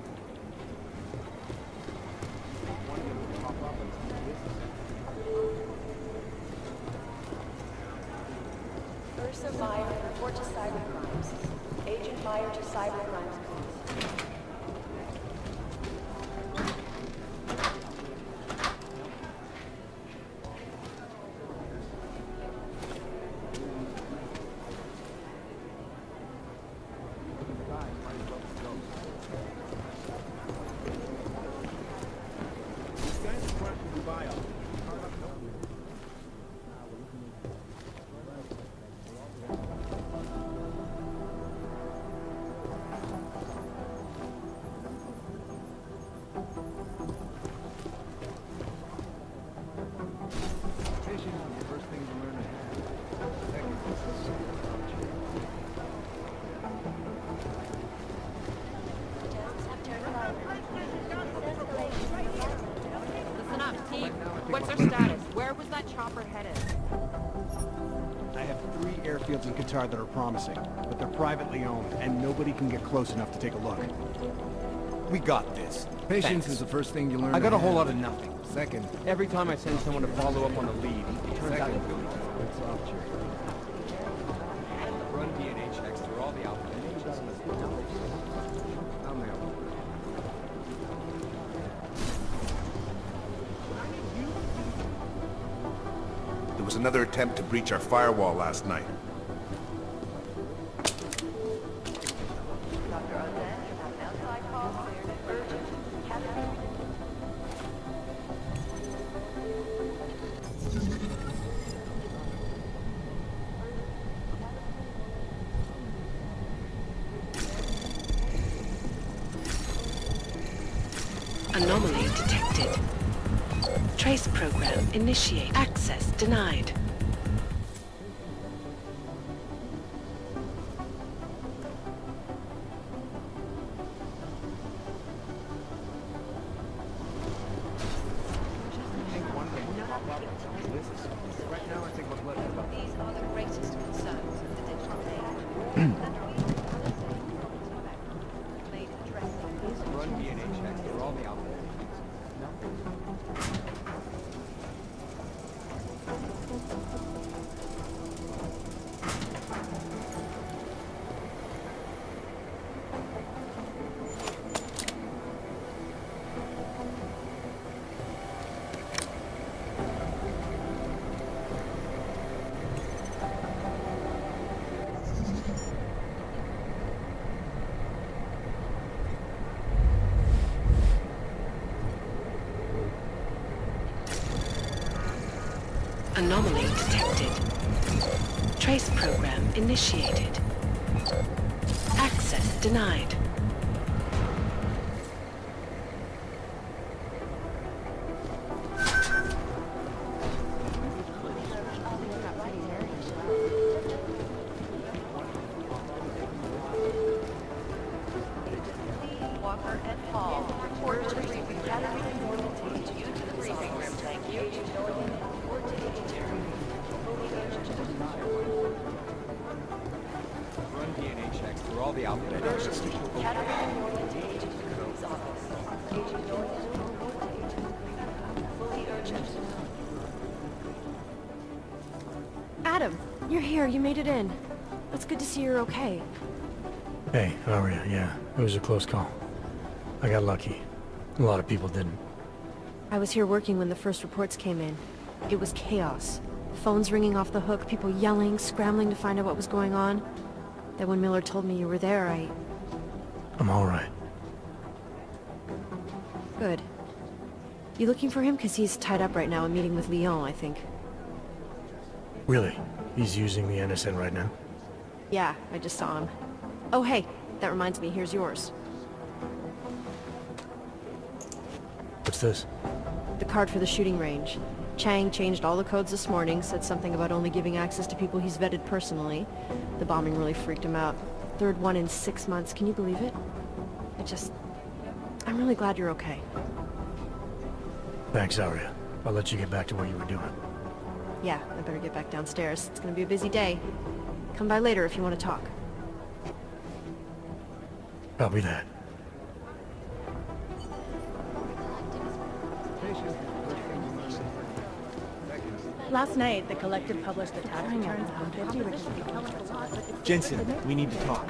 One of them will pop up and see this. Ursa Meyer, report to cybercrimes. Agent Meyer to cybercrimes, please. These guys are trying to buy up. Patience is the first thing you learn to have. Second, this is Listen up, team. What's our status? Where was that chopper headed? I have 3 airfields in Qatar that are promising, but they're privately owned, and nobody can get close enough to take a look. We got this. Patience is the first thing you learn. I got to a whole have. lot of nothing. Second, every time I send someone to follow up on a lead, it turns out Second. it's off cherry. Run DNA checks through all the alpha agents. I'm out. There was another attempt to breach our firewall last night. Dr. Ozan, you have an outside call cleared. Urgent. Catherine. Anomaly detected. Trace program initiate. Access denied. Right now, I think what's left about These are the greatest concerns of the digital age. Made addressing Run DNA checks through all the alpha agents. Anomaly detected. Trace program initiated. Access denied. Walker and Hall. Report to briefing. Catherine Normandy to you to the briefing room. Thank you. Report to Agent. Fully urgent. Run DNA checks through all the alpha agents. Catherine Normandy, Agent Crew's office. Agent Normandy, report to Agent. Fully urgent. Adam, you're here. You made it in. It's good to see you're okay. Hey, how are you? Yeah, it was a close call. I got lucky. A lot of people didn't. I was here working when the first reports came in. It was chaos. Phones ringing off the hook, people yelling, scrambling to find out what was going on. Then when Miller told me you were there, I'm all right. Good. You looking for him? Because he's tied up right now and meeting with Lyon, I think. Really? He's using the NSN right now? Yeah, I just saw him. Oh, hey, that reminds me, here's yours. What's this? The card for the shooting range. Chang changed all the codes this morning, said something about only giving access to people he's vetted personally. The bombing really freaked him out. Third one in 6 months, can you believe it? I'm really glad you're okay. Thanks, Arya. I'll let you get back to what you were doing. Yeah, I better get back downstairs. It's gonna be a busy day. Come by later if you want to talk. Copy that. Last night, the Collective published the tax returns on 50 Jensen, we need to talk.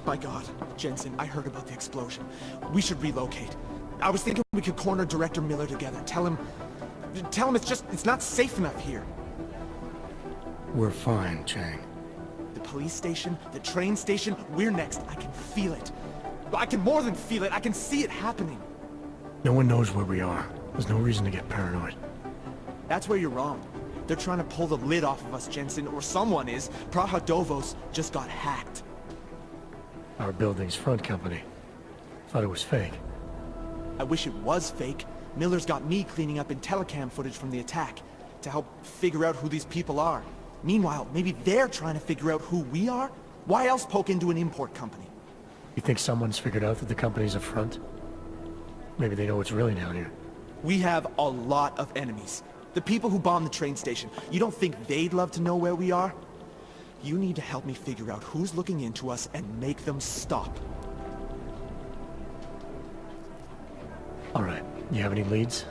My God, Jensen, I heard about the explosion. We should relocate. I was thinking we could corner Director Miller together. Tell him it's not safe enough here. We're fine, Chang. The police station, the train station, we're next. I can feel it. I can more than feel it. I can see it happening. No one knows where we are. There's no reason to get paranoid. That's where you're wrong. They're trying to pull the lid off of us, Jensen, or someone is. Praha Dovos just got hacked. Our building's front company. Thought it was fake. I wish it was fake. Miller's got me cleaning up IntelliCam footage from the attack to help figure out who these people are. Meanwhile, maybe they're trying to figure out who we are? Why else poke into an import company? You think someone's figured out that the company's a front? Maybe they know what's really down here. We have a lot of enemies. The people who bombed the train station. You don't think they'd love to know where we are? You need to help me figure out who's looking into us and make them stop. All right. You have any leads?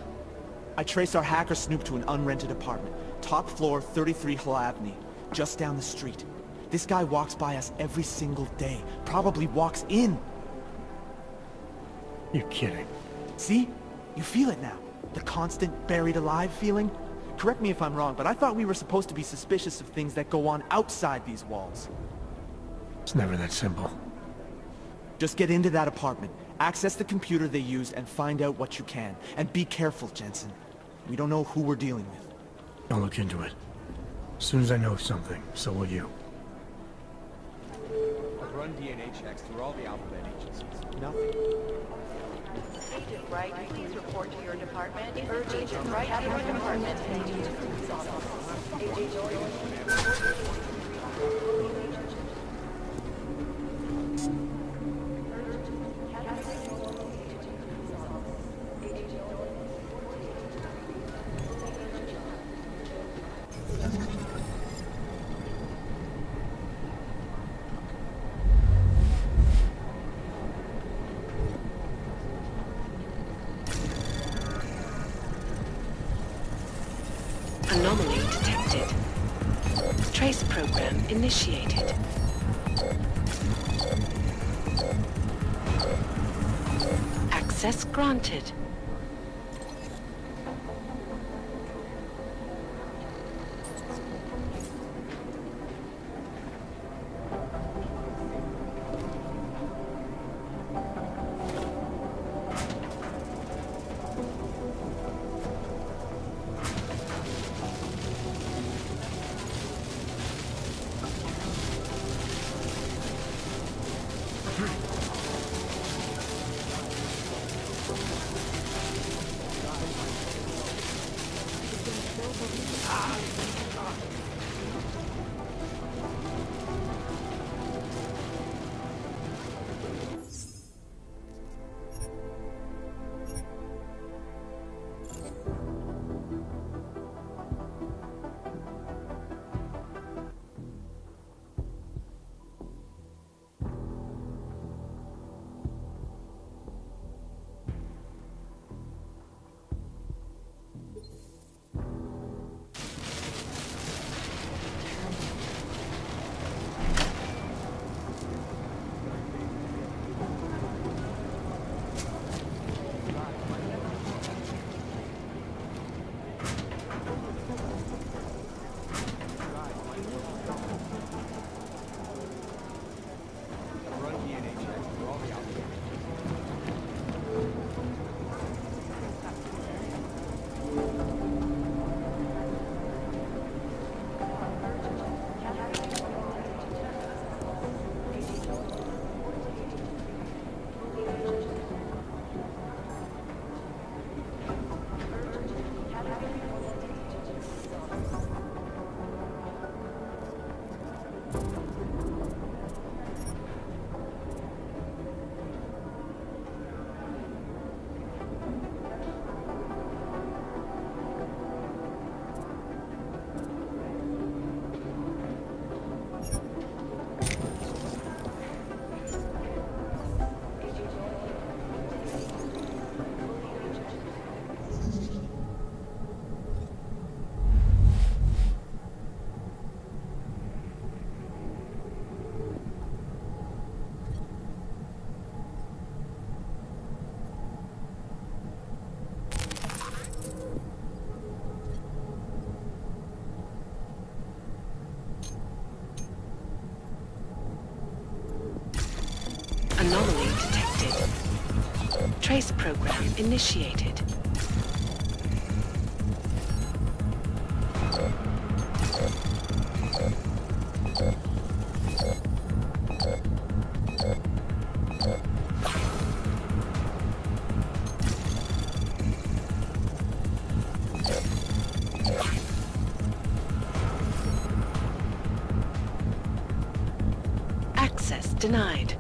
I traced our hacker snoop to an unrented apartment. Top floor, 33 Hlavny, just down the street. This guy walks by us every single day. Probably walks in. You're kidding. See? You feel it now. The constant buried alive feeling. Correct me if I'm wrong, but I thought we were supposed to be suspicious of things that go on outside these walls. It's never that simple. Just get into that apartment, access the computer they used, and find out what you can. And be careful, Jensen. We don't know who we're dealing with. I'll look into it. As soon as I know something, so will you. I've run DNA checks through all the alphabet agencies. Nothing. Agent Wright, please report to your department. Urge Agent Wright to your department. Agent Anomaly detected. Trace program initiated. Access granted. Trace program initiated. Access denied.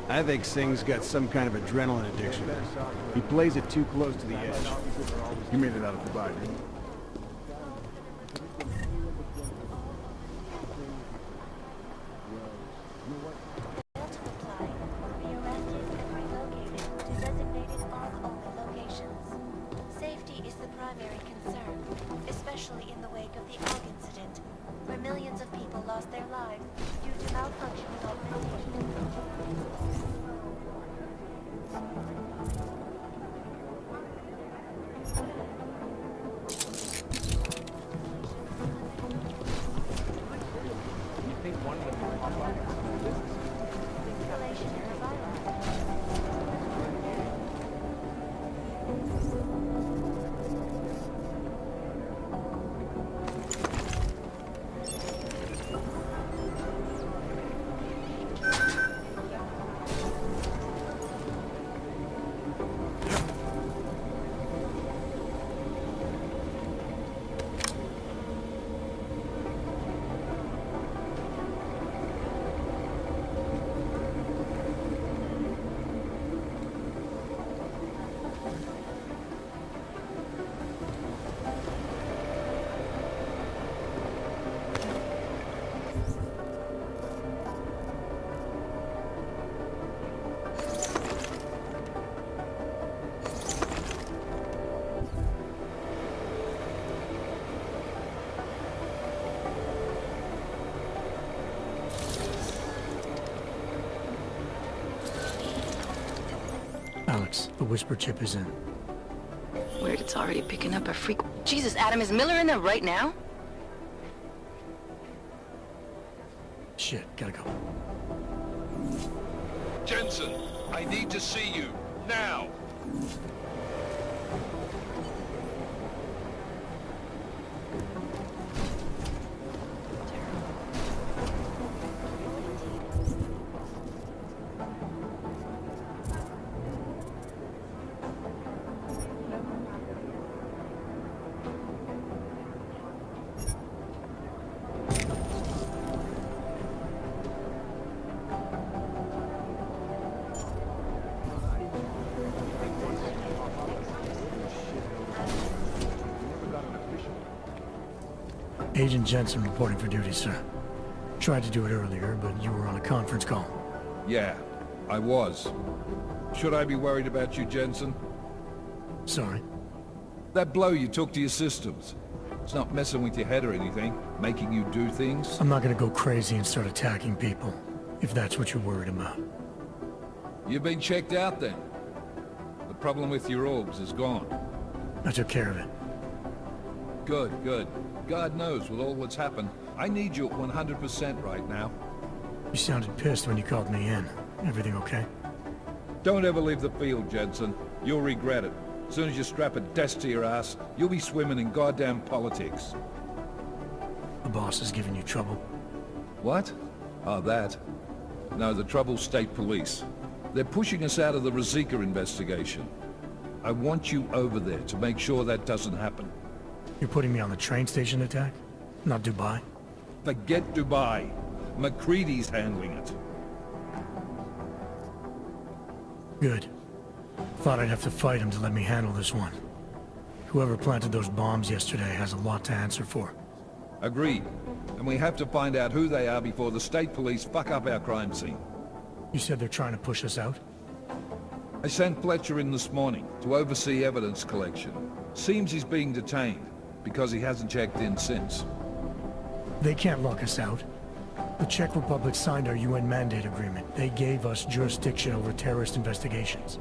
I think Singh's got some kind of adrenaline addiction. He plays it too close to the edge. You made it out of Dubai, didn't you? Safety is the primary concern, especially in the wake of the AUG incident, where millions of people lost their lives due to malfunctioning augmentation. Alex, the whisper chip is in. Weird, it's already picking up a freak. Jesus, Adam, is Miller in there right now? Shit, gotta go. Jensen, I need to see you, now! Agent Jensen reporting for duty, sir. Tried to do it earlier, but you were on a conference call. Yeah, I was. Should I be worried about you, Jensen? Sorry? That blow you took to your systems. It's not messing with your head or anything, making you do things. I'm not gonna go crazy and start attacking people, if that's what you're worried about. You've been checked out then. The problem with your orbs is gone. I took care of it. Good, good. God knows, with all that's happened, I need you at 100% right now. You sounded pissed when you called me in. Everything okay? Don't ever leave the field, Jensen. You'll regret it. As soon as you strap a desk to your ass, you'll be swimming in goddamn politics. The boss is giving you trouble. What? Oh, that. No, the trouble's state police. They're pushing us out of the Ruzicka investigation. I want you over there to make sure that doesn't happen. You're putting me on the train station attack? Not Dubai? Forget Dubai. McCready's handling it. Good. Thought I'd have to fight him to let me handle this one. Whoever planted those bombs yesterday has a lot to answer for. Agreed. And we have to find out who they are before the state police fuck up our crime scene. You said they're trying to push us out? I sent Fletcher in this morning to oversee evidence collection. Seems he's being detained, because he hasn't checked in since. They can't lock us out. The Czech Republic signed our UN mandate agreement. They gave us jurisdiction over terrorist investigations.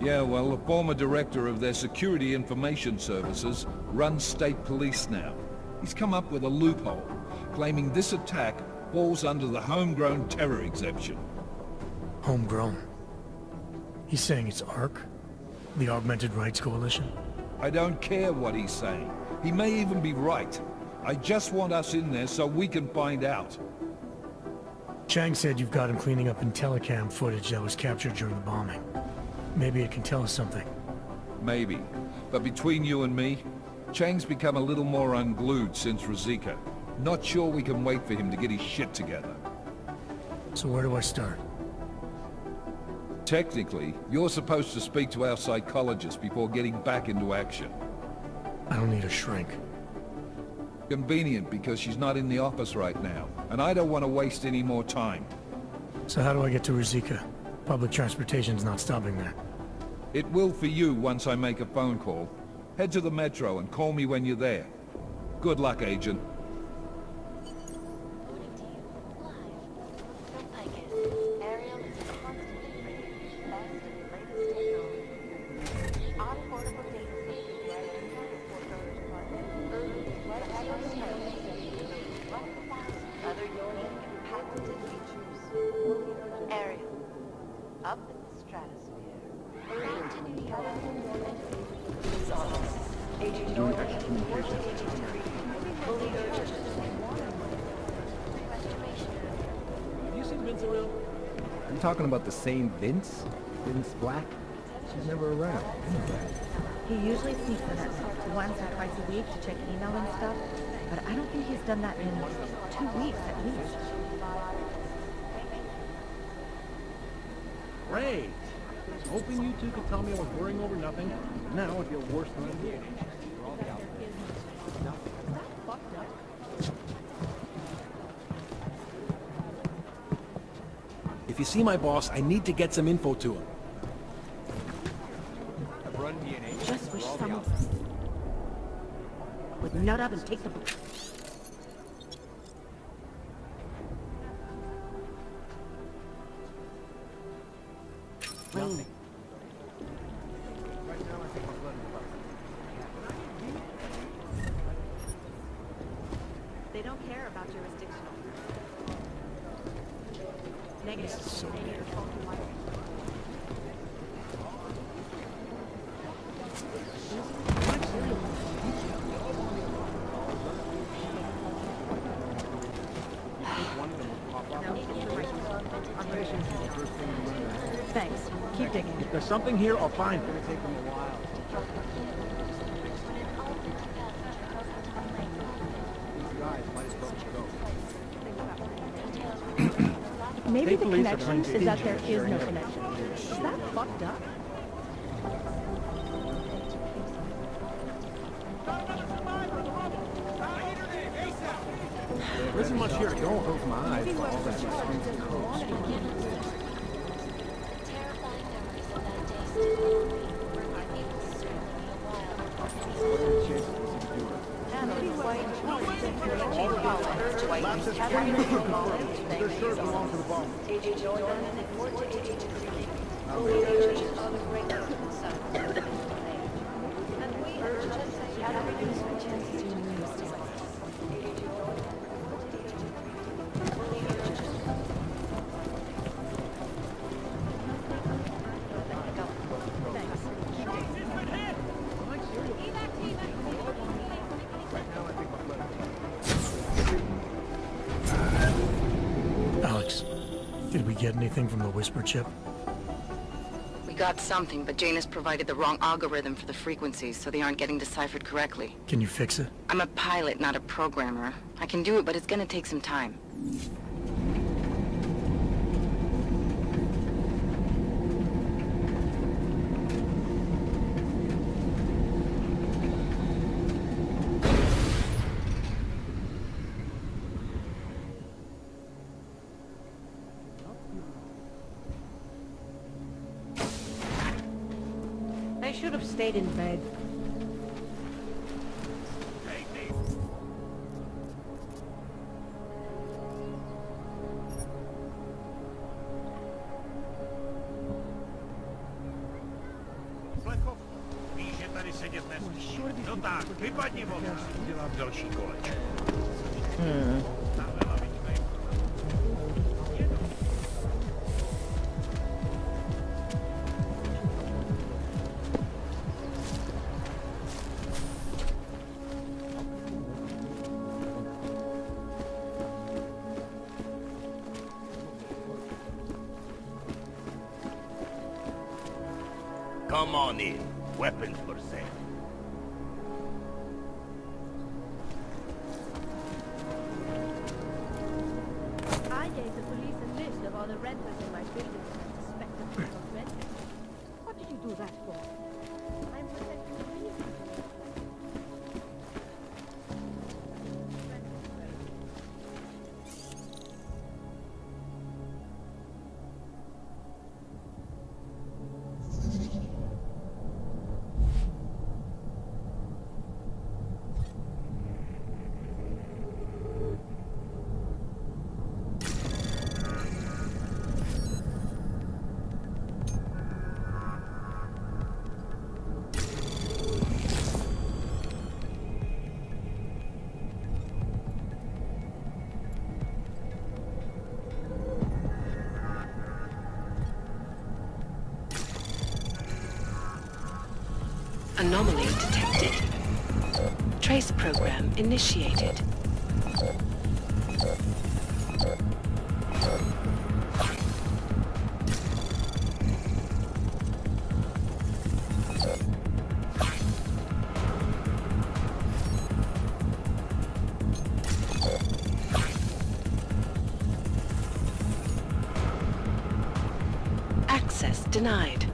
Yeah, well, the former director of their security information services runs state police now. He's come up with a loophole, claiming this attack falls under the homegrown terror exemption. Homegrown? He's saying it's ARC? The Augmented Rights Coalition? I don't care what he's saying. He may even be right. I just want us in there so we can find out. Chang said you've got him cleaning up IntelliCam footage that was captured during the bombing. Maybe it can tell us something. Maybe. But between you and me, Chang's become a little more unglued since Ruzicka. Not sure we can wait for him to get his shit together. So where do I start? Technically, you're supposed to speak to our psychologist before getting back into action. I don't need a shrink. Convenient because she's not in the office right now, and I don't want to waste any more time. So how do I get to Ruzicka? Public transportation's not stopping there. It will for you once I make a phone call. Head to the metro and call me when you're there. Good luck, Agent. You talking about the same Vince? Vince Black? She's never around. He usually sneaks in at once or twice a week to check email and stuff, but I don't think he's done that in 2 weeks at least. Great! I was hoping you two could tell me I was worrying over nothing. Now I feel worse than I did. If you see my boss, I need to get some info to him. Just wish someone would nut up and take the... Nothing. They don't care about jurisdictional. Negative. This is so weird. Thanks. Keep digging. If there's something here, I'll find it. Maybe the connection is that there is no connection. Is that fucked up? There isn't much here to go. Close my eyes. All that screams and codes. works. Did we get anything from the Whisper chip? We got something, but Janus provided the wrong algorithm for the frequencies, so they aren't getting deciphered correctly. Can you fix it? I'm a pilot, not a programmer. I can do it, but it's gonna take some time. I should have stayed in bed. Víš, že tady sedět nesmíš. No tak, vypadni von. Udělám další kolečko. Come on in. Weapons for sale. I gave the police a list of all the renters in my building and suspected of renting. What did you do that for? I'm protecting the police. Anomaly detected. Trace program initiated. Access denied.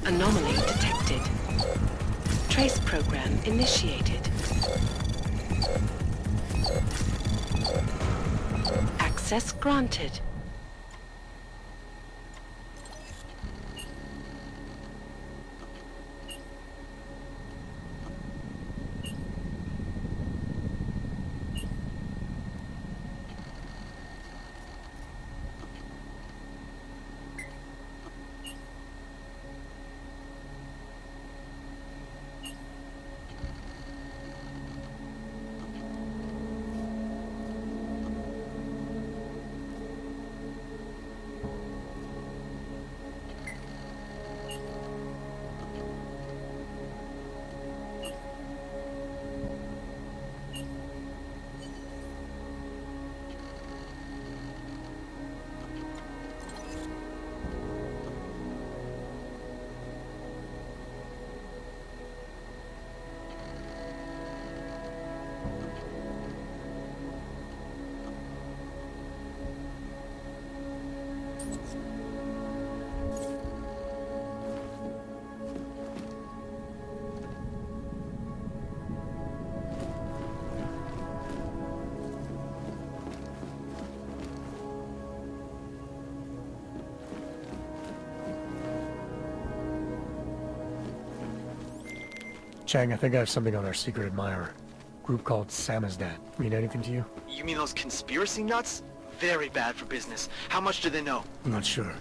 Anomaly detected. Trace program initiated. Access granted. Chang, I think I have something on our secret admirer. Group called Samizdat. Mean anything to you? You mean those conspiracy nuts? Very bad for business. How much do they know? I'm not sure.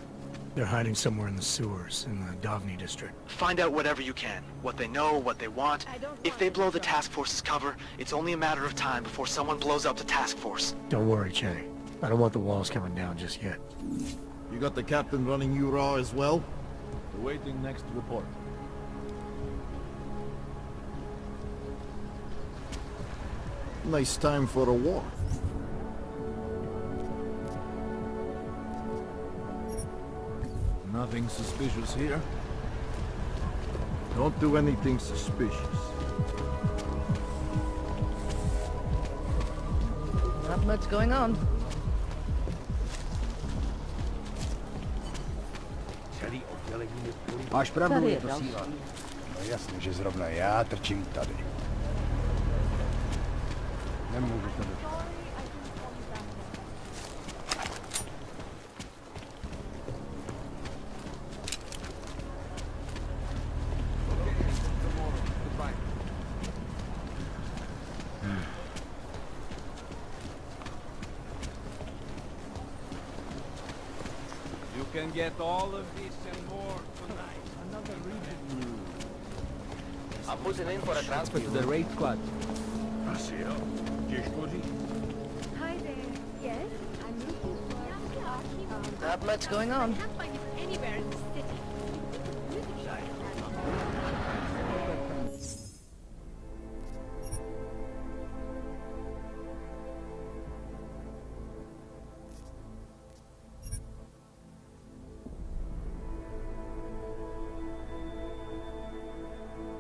They're hiding somewhere in the sewers in the Davni district. Find out whatever you can. What they know, what they want. If they blow the task force's cover, it's only a matter of time before someone blows up the task force. Don't worry, Chang. I don't want the walls coming down just yet. You got the captain running you raw as well? Awaiting next report. Nice time for a war. Nothing suspicious here. Don't do anything suspicious. Not much going on. Máš pravdu, je to síla. No jasně, že zrovna já trčím tady. Nemůžu to došlo. You can get all of this and more tonight. Another region. I'm putting in for a transfer to the raid squad. Asi jo. Těžko říct. Hi there. Yes, I'm looking for... Not much going on. I can't find it anywhere in the